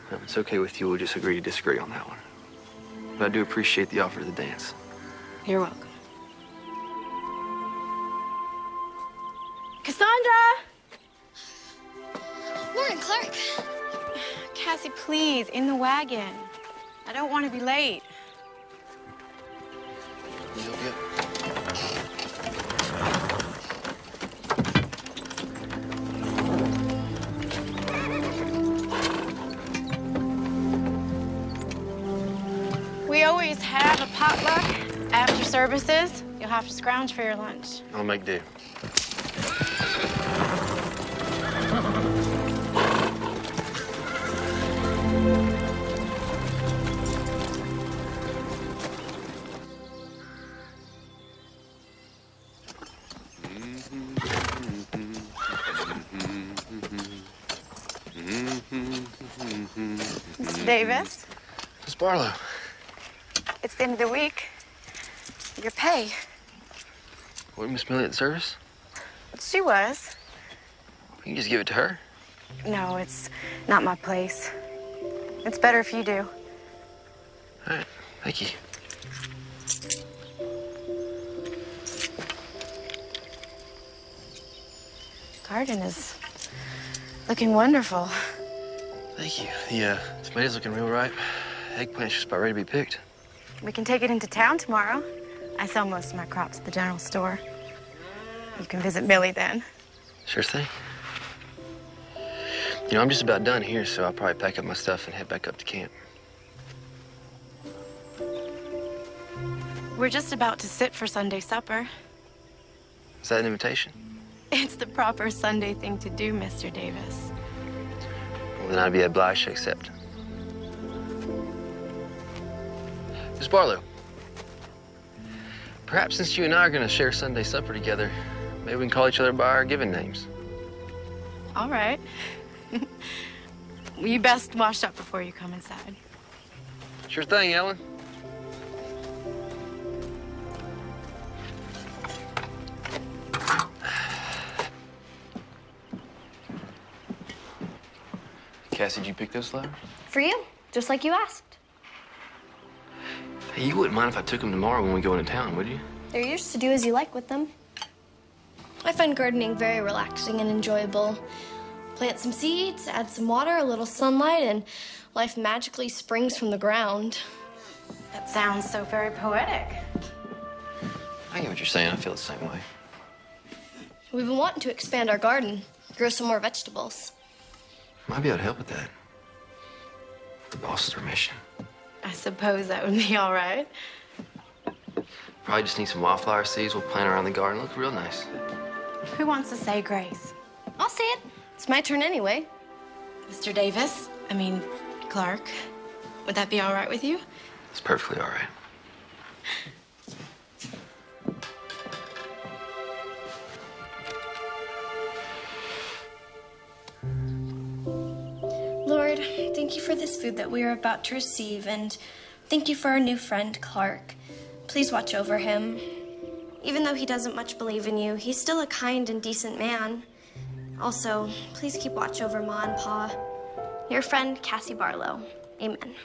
Well, if it's okay with you, we'll just agree to disagree on that one. But I do appreciate the offer to the dance. You're welcome. Cassandra! Morning, Clark. Cassie, please, in the wagon. I don't want to be late. We always have a potluck after services. You'll have to scrounge for your lunch. I'll make do. Mr. Davis, Miss Barlow. it's the end of the week. Your pay. Wasn't Miss Millie at the service? She was. You can just give it to her. No, it's not my place. It's better if you do. All right, thank you. Garden is looking wonderful. Thank you. The tomatoes looking real ripe. Eggplant's just about ready to be picked. We can take it into town tomorrow. I sell most of my crops at the general store. You can visit Millie then. Sure thing. You know, I'm just about done here, so I'll probably pack up my stuff and head back up to camp. We're just about to sit for Sunday supper. Is that an invitation? It's the proper Sunday thing to do, Mr. Davis. Well, then I'd be obliged to accept. Miss Barlow, perhaps since you and I are going to share Sunday supper together, maybe we can call each other by our given names. All right. You best wash up before you come inside. Sure thing, Ellen. Cassie, did you pick those flowers? For you, just like you asked. Hey, you wouldn't mind if I took them tomorrow when we go into town, would you? They're yours to do as you like with them. I find gardening very relaxing and enjoyable. Plant some seeds, add some water, a little sunlight, and life magically springs from the ground. That sounds so very poetic. I get what you're saying. I feel the same way. We've been wanting to expand our garden, grow some more vegetables. Might be able to help with that. The boss's permission. I suppose that would be all right. Probably just need some wildflower seeds. We'll plant around the garden. Look real nice. Who wants to say grace? I'll say it. It's my turn anyway. Mr. Davis, Clark, would that be all right with you? It's perfectly all right. Lord, thank you for this food that we are about to receive, and thank you for our new friend, Clark. Please watch over him. Even though he doesn't much believe in you, he's still a kind and decent man. Also, please keep watch over Ma and Pa. Your friend, Cassie Barlow. Amen.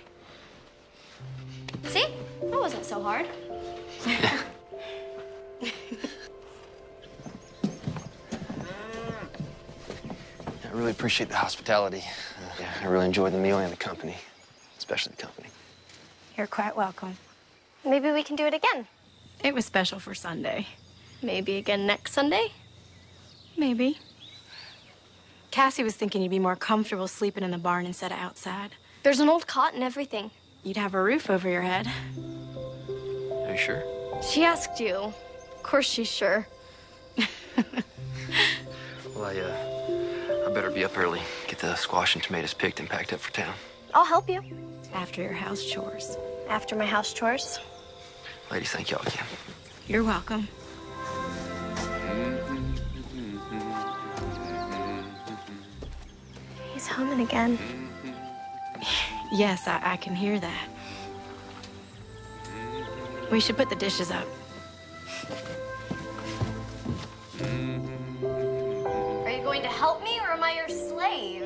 See? That wasn't so hard. I really appreciate the hospitality. Yeah, I really enjoyed the meal and the company, especially the company. You're quite welcome. Maybe we can do it again. It was special for Sunday. Maybe again next Sunday? Maybe. Cassie was thinking you'd be more comfortable sleeping in the barn instead of outside. There's an old cot and everything. You'd have a roof over your head. Are you sure? She asked you. Of course she's sure. Well, I better be up early. Get the squash and tomatoes picked and packed up for town. I'll help you. After your house chores. After my house chores? Ladies, thank y'all again. You're welcome. He's humming again. Yes, I can hear that. We should put the dishes up. Are you going to help me, or am I your slave?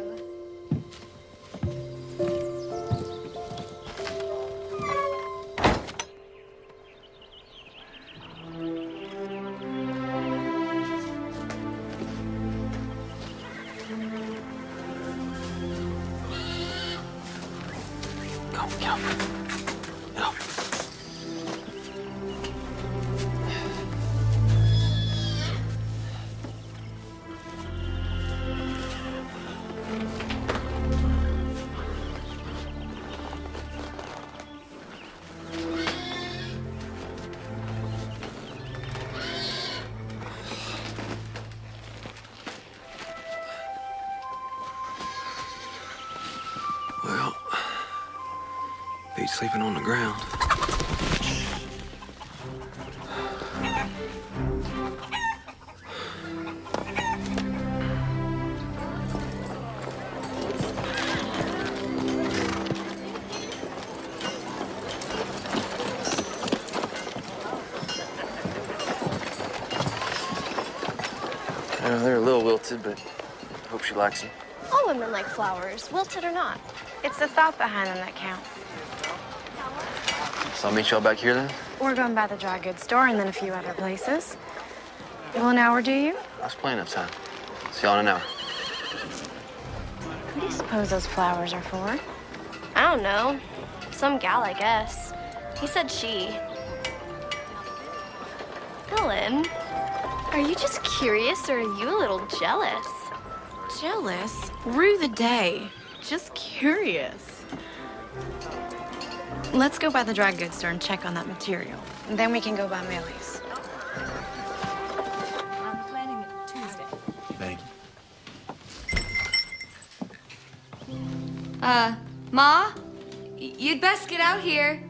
Well, beat sleeping on the ground. They're a little wilted, but I hope she likes them. All women like flowers, wilted or not. It's the thought behind them that counts. So I'll meet y'all back here then? We're going by the dry goods store and then a few other places. Will an hour do you? That's plenty of time. See y'all in an hour. Who do you suppose those flowers are for? I don't know. Some gal, I guess. He said she. Ellen, are you just curious or are you a little jealous? Jealous? Rue the day. Just curious. Let's go by the dry goods store and check on that material. And then we can go by Millie's. I'm planning it Tuesday. Thank you. Ma? You'd best get out here.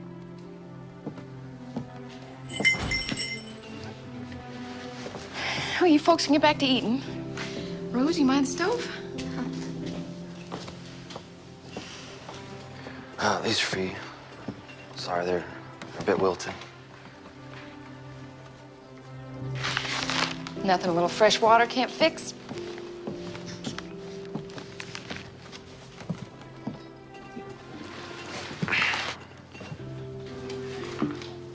Oh, you folks can get back to eating. Rose, you mind the stove? These are for you. Sorry, they're a bit wilted. Nothing a little fresh water can't fix.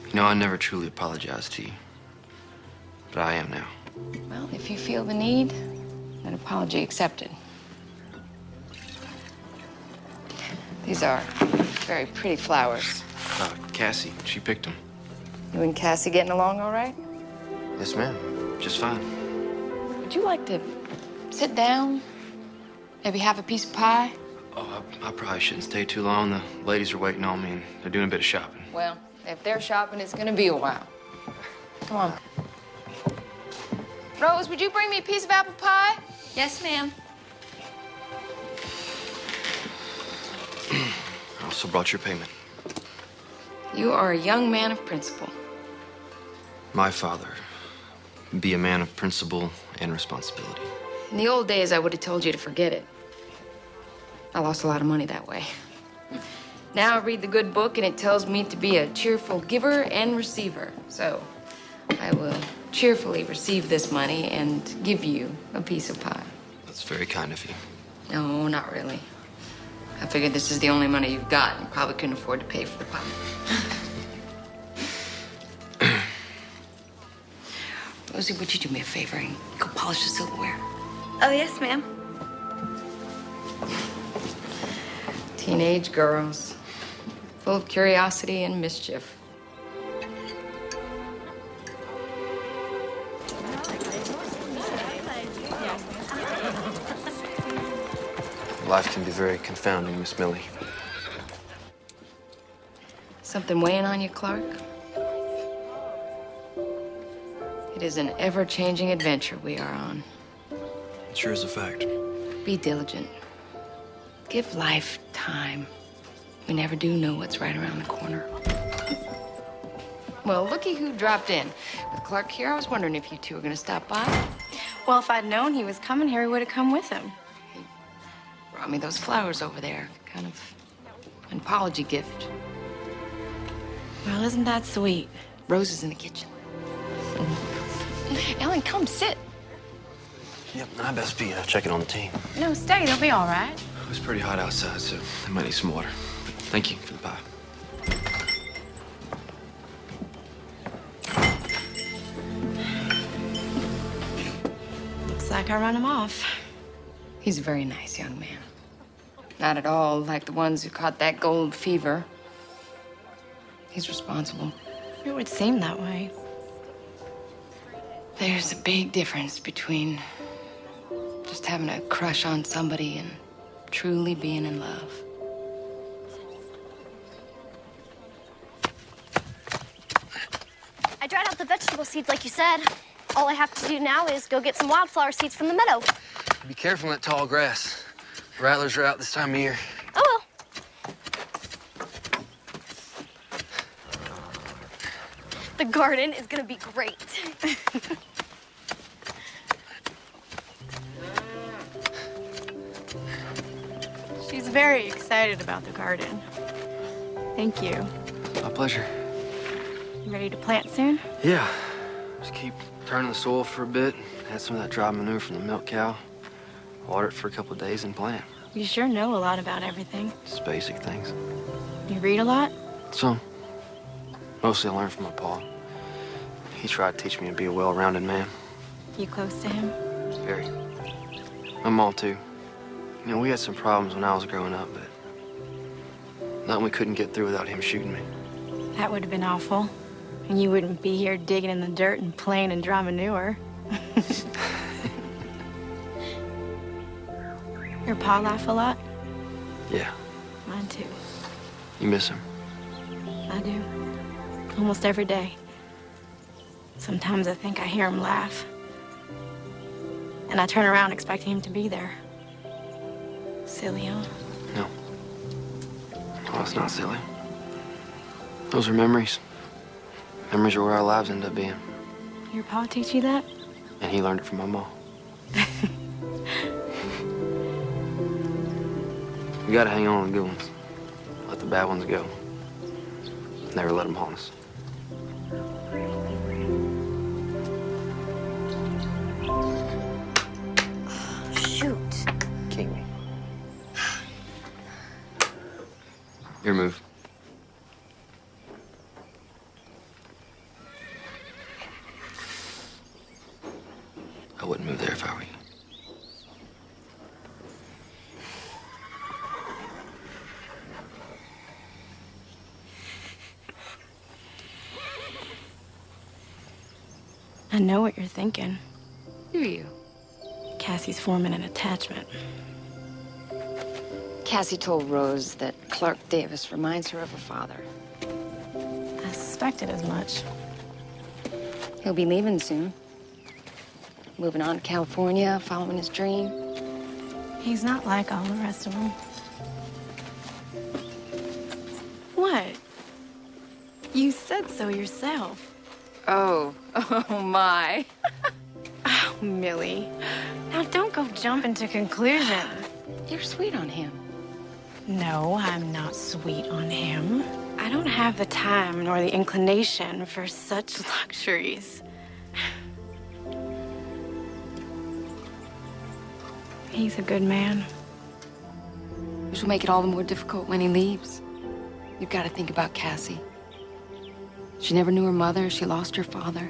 You know, I never truly apologized to you. But I am now. Well, if you feel the need, an apology accepted. These are very pretty flowers. Cassie, she picked them. You and Cassie getting along all right? Yes, ma'am. Just fine. Would you like to sit down? Maybe have a piece of pie? Oh, I probably shouldn't stay too long. The ladies are waiting on me, and they're doing a bit of shopping. Well, if they're shopping, it's gonna be a while. Come on. Rose, would you bring me a piece of apple pie? Yes, ma'am. I also brought your payment. You are a young man of principle. My father, be a man of principle and responsibility. In the old days, I would have told you to forget it. I lost a lot of money that way. Now I read the good book, and it tells me to be a cheerful giver and receiver. So I will cheerfully receive this money and give you a piece of pie. That's very kind of you. No, not really. I figured this is the only money you've got, and you probably couldn't afford to pay for the pie. Rosie, would you do me a favor and go polish the silverware? Oh, yes, ma'am. Teenage girls, full of curiosity and mischief. Life can be very confounding, Miss Millie. Something weighing on you, Clark? It is an ever-changing adventure we are on. It sure is a fact. Be diligent. Give life time. We never do know what's right around the corner. Well, looky who dropped in. With Clark here, I was wondering if you two were gonna stop by. Well, if I'd known he was coming here, we would have come with him. Brought me those flowers over there. Kind of an apology gift. Well, isn't that sweet? Rose is in the kitchen. Ellen, come sit. Yep, I best be checking on the team. No, stay. They'll be all right. It's pretty hot outside, so I might need some water. But thank you for the pie. Looks like I run him off. He's a very nice young man. Not at all like the ones who caught that gold fever. He's responsible. It would seem that way. There's a big difference between just having a crush on somebody and truly being in love. I dried out the vegetable seeds like you said. All I have to do now is go get some wildflower seeds from the meadow. Be careful in that tall grass. Rattlers are out this time of year. Oh, well. The garden is gonna be great. She's very excited about the garden. Thank you. My pleasure. You ready to plant soon? Yeah. Just keep turning the soil for a bit. Add some of that dry manure from the milk cow. Water it for a couple of days and plant. You sure know a lot about everything. Just basic things. You read a lot? Some. Mostly I learned from my pa. He tried to teach me to be a well-rounded man. You close to him? Very. My mom, too. You know, we had some problems when I was growing up, but nothing we couldn't get through without him shooting me. That would have been awful. And you wouldn't be here digging in the dirt and playing in dry manure. Your pa laugh a lot? Yeah. Mine too. You miss him? I do. Almost every day. Sometimes I think I hear him laugh. And I turn around expecting him to be there. Silly, huh? No. Oh, it's not silly. Those are memories. Memories are where our lives end up being. Your pa teach you that? And he learned it from my mom. We gotta hang on to the good ones. Let the bad ones go. Never let them haunt us. Shoot. King me. Your move. I wouldn't move there if I were you. I know what you're thinking. Do you? Cassie's forming an attachment. Cassie told Rose that Clark Davis reminds her of her father. I suspected as much. He'll be leaving soon. Moving on to California, following his dream. He's not like all the rest of them. What? You said so yourself. Oh my. Oh, Millie. Now don't go jumping to conclusions. You're sweet on him. No, I'm not sweet on him. I don't have the time nor the inclination for such luxuries. He's a good man. Which will make it all the more difficult when he leaves. You've got to think about Cassie. She never knew her mother. She lost her father.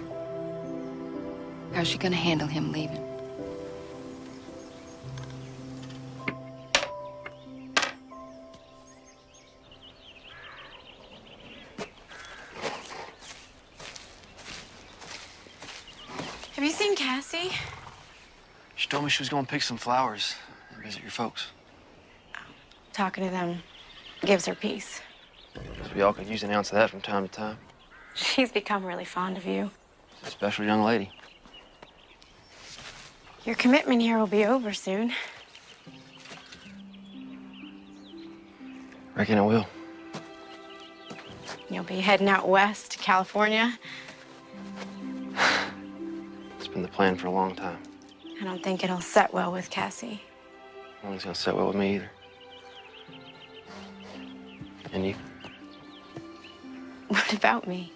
How's she gonna handle him leaving? Have you seen Cassie? She told me she was going to pick some flowers and visit your folks. Talking to them gives her peace. So we all could use an ounce of that from time to time. She's become really fond of you. She's a special young lady. Your commitment here will be over soon. Reckon I will. You'll be heading out west to California. It's been the plan for a long time. I don't think it'll set well with Cassie. I don't think it's gonna set well with me either. And you? What about me?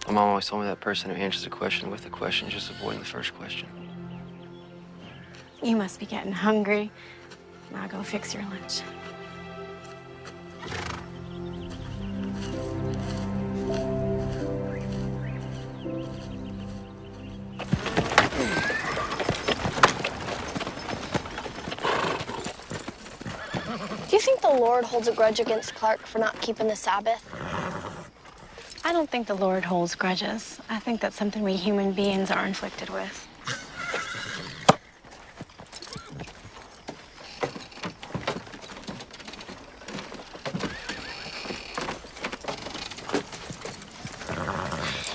My mom always told me that person who answers a question with a question is just avoiding the first question. You must be getting hungry. I'll go fix your lunch. Do you think the Lord holds a grudge against Clark for not keeping the Sabbath? I don't think the Lord holds grudges. I think that's something we human beings are inflicted with.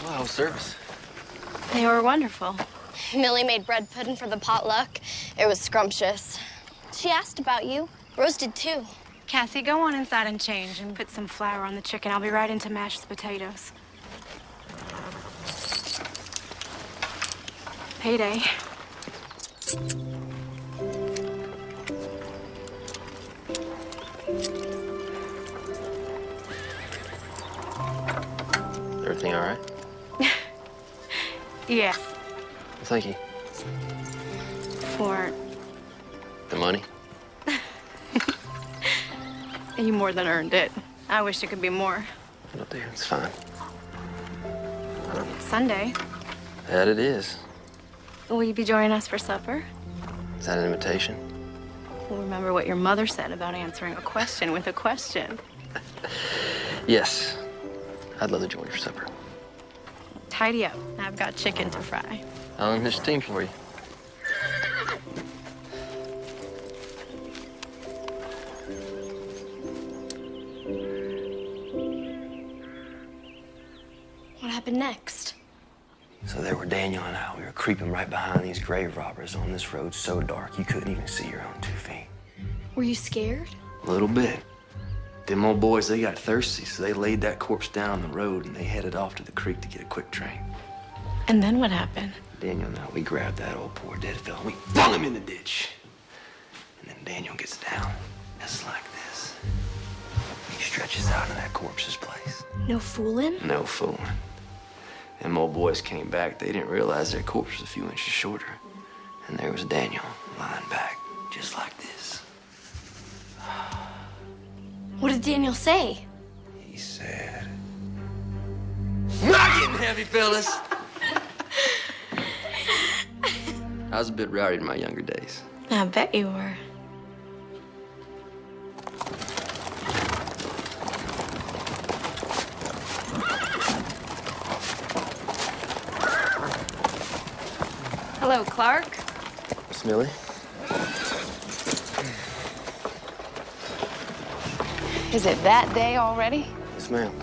Well, how was service? They were wonderful. Millie made bread pudding for the potluck. It was scrumptious. She asked about you. Rose did too. Cassie, go on inside and change and put some flour on the chicken. I'll be right into mashed potatoes. Payday. Everything all right? Yes. Thank you. For The money? you more than earned it. I wish it could be more. No, dear, it's fine. It's Sunday. That it is. Will you be joining us for supper? Is that an invitation? Well, remember what your mother said about answering a question with a question. Yes. I'd love to join your supper. Tidy up. I've got chicken to fry. I'll enlist a team for you. What happened next? So there were Daniel and I. We were creeping right behind these grave robbers on this road so dark you couldn't even see your own 2 feet. Were you scared? A little bit. Them old boys, they got thirsty, so they laid that corpse down on the road and they headed off to the creek to get a quick train. And then what happened? Daniel and I, we grabbed that old poor dead fella and we flung him in the ditch. And then Daniel gets down, just like this. He stretches out in that corpse's place. No fooling? No fooling. Them old boys came back. They didn't realize their corpse was a few inches shorter. And there was Daniel lying back, just like this. What did Daniel say? He said, "Not getting heavy, fellas." I was a bit rowdy in my younger days. I bet you were. Hello, Clark. Miss Millie? Is it that day already? Yes, ma'am.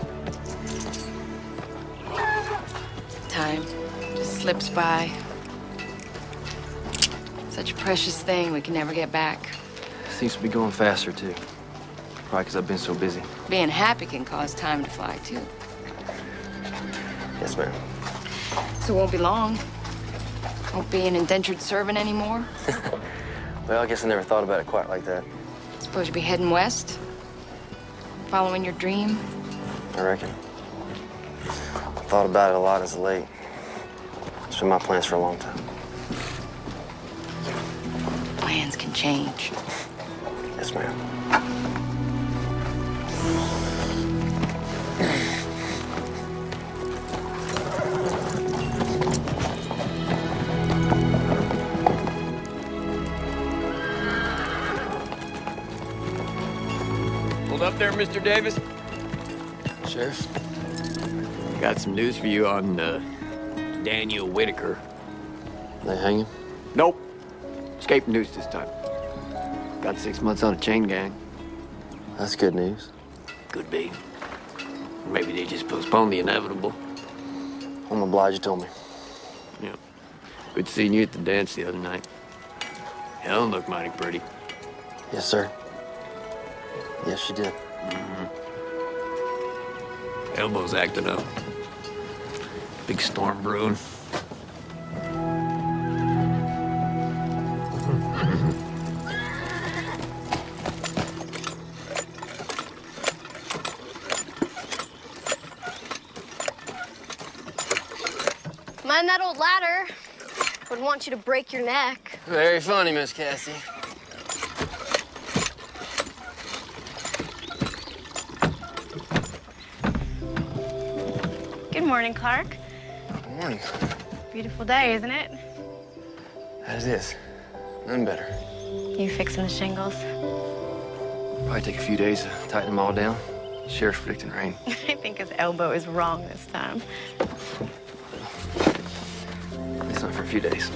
Time just slips by. Such a precious thing we can never get back. Seems to be going faster, too. Probably because I've been so busy. Being happy can cause time to fly, too. Yes, ma'am. So it won't be long. Won't be an indentured servant anymore. Well, I guess I never thought about it quite like that. Suppose you'll be heading west? Following your dream? I reckon. I thought about it a lot as of late. It's been my plans for a long time. Plans can change. Yes, ma'am. Hold up there, Mr. Davis. Sheriff? I got some news for you on Daniel Whitaker. They hang him? Nope. Escaped news this time. Got 6 months on a chain gang. That's good news. Could be. Maybe they just postponed the inevitable. I'm obliged you told me. Yeah. Good seeing you at the dance the other night. Helen looked mighty pretty. Yes, sir. Yes, she did. Elbow's acting up. Big storm brewing. Mind that old ladder. Wouldn't want you to break your neck. Very funny, Miss Cassie. Good morning, Clark. Good morning. Beautiful day, isn't it? As is. None better. You fixing the shingles? Probably take a few days to tighten them all down. Sheriff's predicting rain. I think his elbow is wrong this time. It's not for a few days.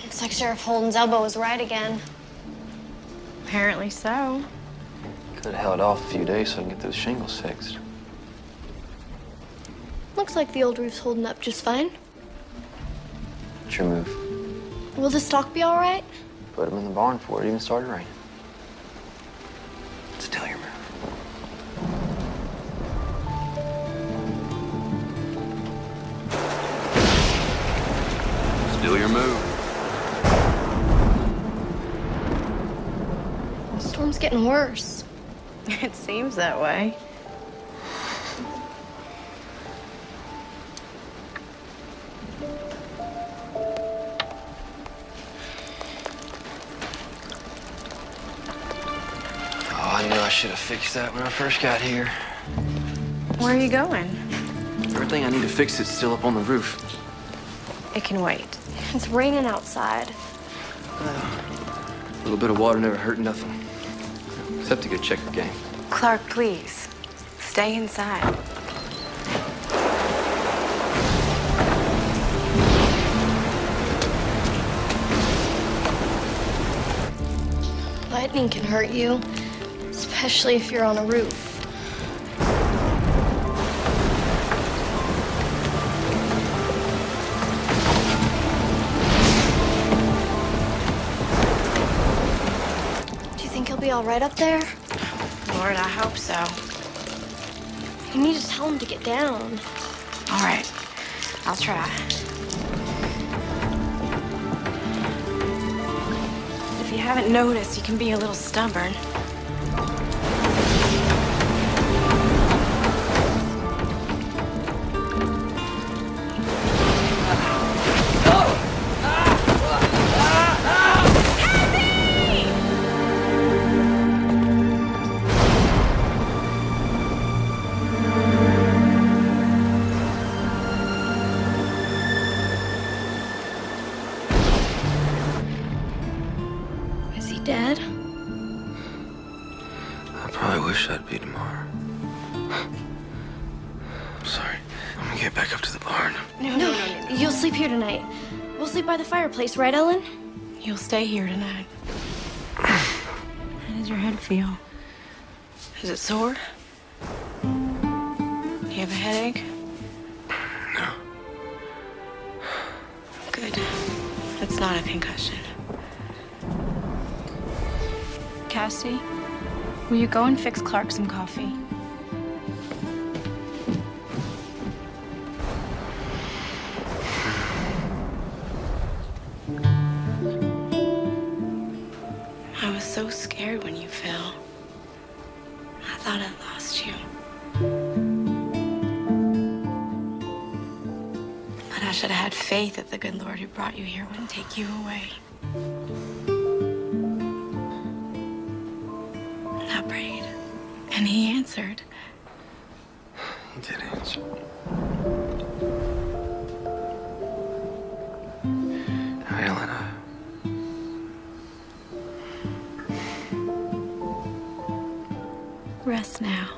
Looks like Sheriff Holden's elbow was right again. Apparently so. Could have held off a few days so I can get those shingles fixed. Looks like the old roof's holding up just fine. What's your move? Will the stock be all right? Put them in the barn before it even started raining. Still your move. Still your move. The storm's getting worse. It seems that way. Oh, I knew I should have fixed that when I first got here. Where are you going? Everything I need to fix is still up on the roof. It can wait. It's raining outside. A little bit of water never hurt nothing. Except to go check the game. Clark, please. Stay inside. Lightning can hurt you, especially if you're on a roof. Do you think he'll be all right up there? Lord, I hope so. You need to tell him to get down. All right. I'll try. If you haven't noticed, he can be a little stubborn. Is he dead? I probably wish I'd be tomorrow. I'm sorry. I'm gonna get back up to the barn. No. You'll sleep here tonight. We'll sleep by the fireplace, right, Ellen? You'll stay here tonight. How does your head feel? Is it sore? Do you have a headache? No. Good. It's not a concussion. Cassie, will you go and fix Clark some coffee? I was so scared when you fell. I thought I'd lost you. But I should have had faith that the good Lord who brought you here wouldn't take you away. I prayed, and he answered. He did answer. Now, Ellen, Rest now.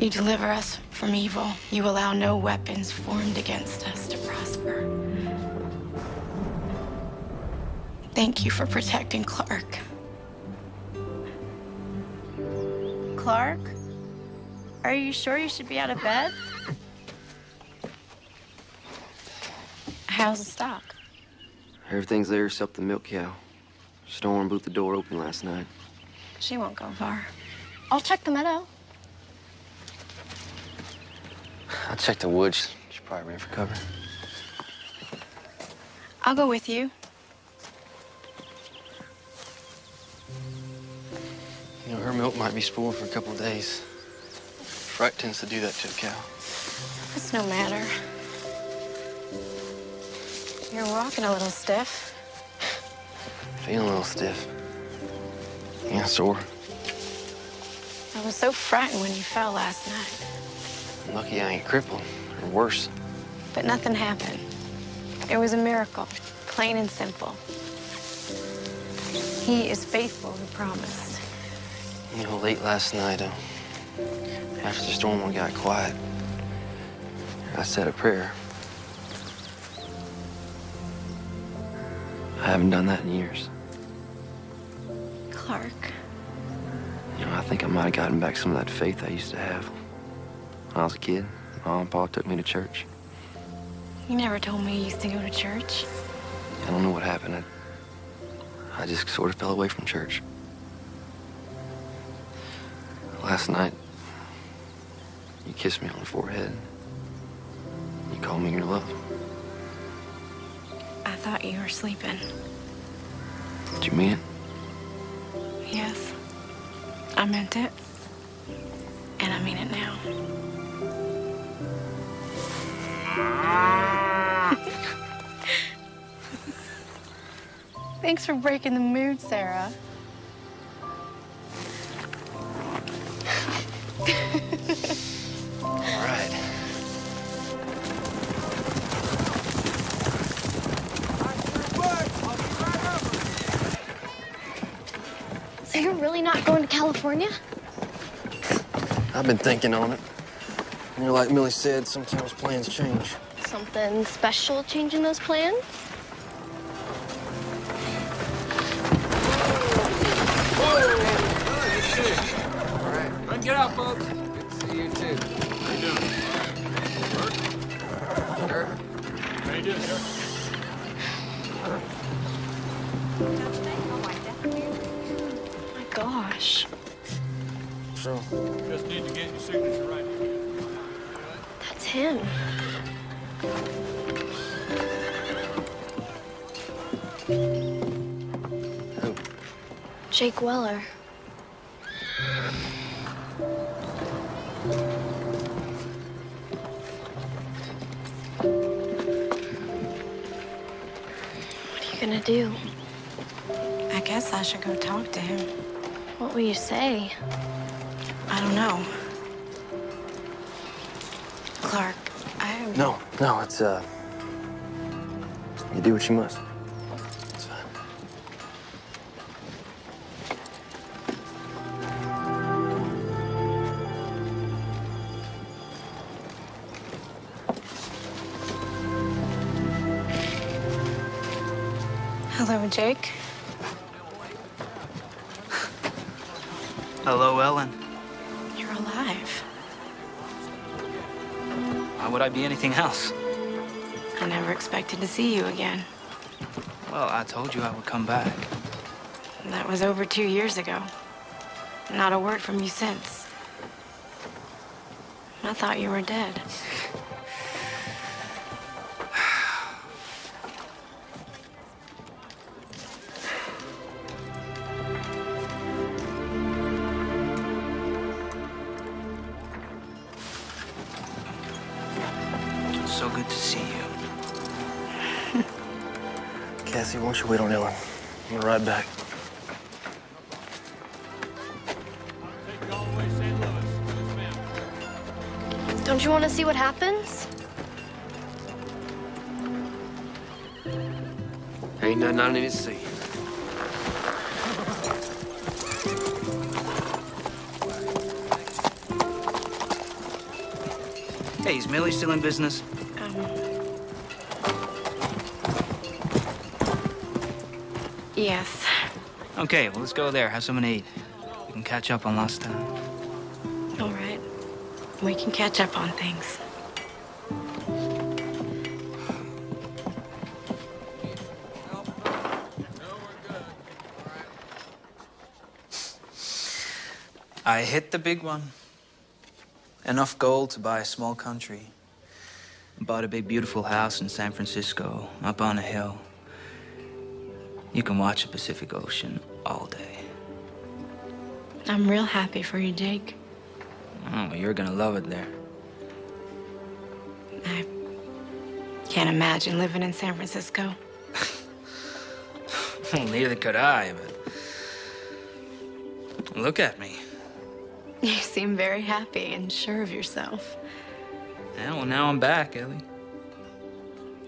You deliver us from evil. You allow no weapons formed against us to prosper. Thank you for protecting Clark. Clark? Are you sure you should be out of bed? How's the stock? Everything's there except the milk cow. Storm blew the door open last night. She won't go far. I'll check the meadow. I checked the woods. She probably ran for cover. I'll go with you. You know, her milk might be spoiled for a couple of days. Fright tends to do that to a cow. It's no matter. You're walking a little stiff. Feeling a little stiff. Yeah, sore. I was so frightened when you fell last night. Lucky I ain't crippled, or worse. But nothing happened. It was a miracle, plain and simple. He is faithful who promised. You know, late last night, after the storm got quiet, I said a prayer. I haven't done that in years. Clark. You know, I think I might have gotten back some of that faith I used to have. When I was a kid, Mom and Pa took me to church. You never told me you used to go to church. I don't know what happened. I just sort of fell away from church. Last night, you kissed me on the forehead. You called me your love. I thought you were sleeping. Did you mean it? Yes. I meant it. And I mean it now. Thanks for breaking the mood, Sarah. All right. So you're really not going to California? I've been thinking on it. You know, like Millie said, sometimes plans change. Something special changing those plans? All right. Let's get out, folks. Good to see you, too. How you doing? Work? Sure. How you doing, sir? My gosh. So? Just need to get your signature right here. That's him. Who? Jake Weller. What are you gonna do? I guess I should go talk to him. What will you say? I don't know. Clark, No, it's, you do what you must. It's fine. Hello, Jake. Hello, Ellen. You're alive. Why would I be anything else? I never expected to see you again. Well, I told you I would come back. That was over 2 years ago. Not a word from you since. I thought you were dead. So good to see you. Cassie, why don't you wait on Ellen? I'm gonna ride back. Don't you want to see what happens? Ain't nothing I need to see. Hey, is Millie still in business? Yes. Okay, well, let's go there, have something to eat. We can catch up on lost time. All right. We can catch up on things. I hit the big one. Enough gold to buy a small country. Bought a big, beautiful house in San Francisco, up on a hill. You can watch the Pacific Ocean all day. I'm real happy for you, Jake. Oh, well, you're gonna love it there. I can't imagine living in San Francisco. Well, neither could I, but... Look at me. You seem very happy and sure of yourself. Yeah, well, now I'm back, Ellie.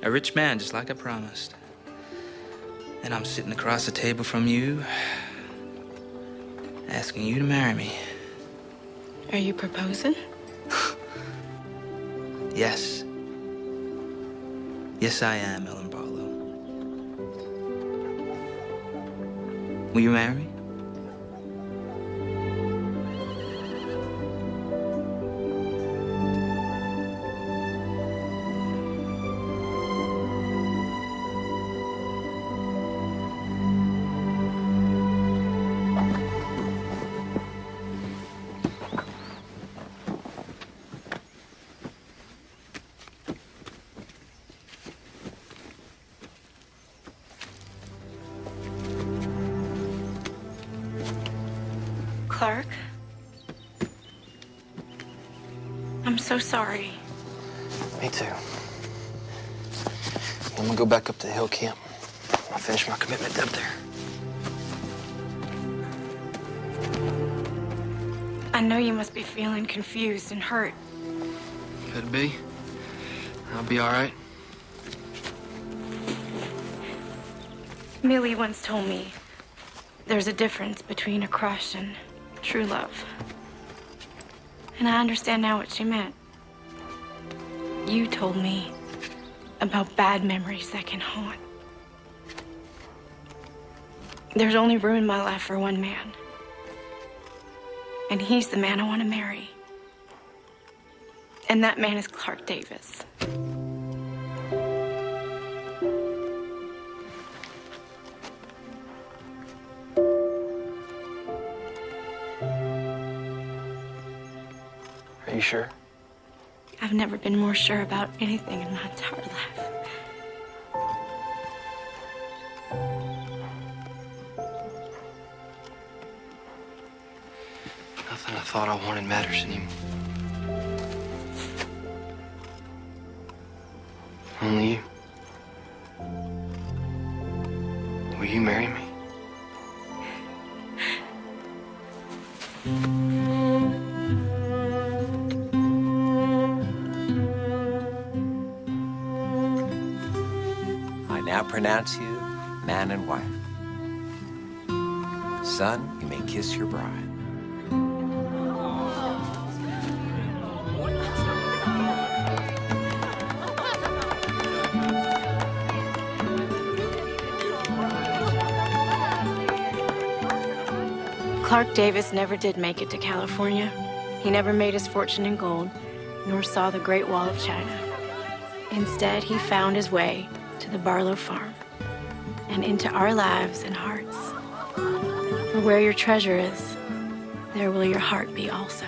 A rich man, just like I promised. And I'm sitting across the table from you, asking you to marry me. Are you proposing? Yes. Yes, I am, Ellen Barlow. Will you marry me? Clark? I'm so sorry. Me too. I'm gonna go back up to the hill camp. I'll finish my commitment up there. I know you must be feeling confused and hurt. Could be. I'll be all right. Millie once told me there's a difference between a crush and true love. And I understand now what she meant. You told me about bad memories that can haunt. There's only room in my life for one man. And he's the man I want to marry. And that man is Clark Davis. Are you sure? I've never been more sure about anything in my entire life. Nothing I thought I wanted matters anymore. Only you. Will you marry me? I now pronounce you man and wife. Son, you may kiss your bride. Clark Davis never did make it to California. He never made his fortune in gold, nor saw the Great Wall of China. Instead, he found his way to the Barlow farm and into our lives and hearts. For where your treasure is, there will your heart be also.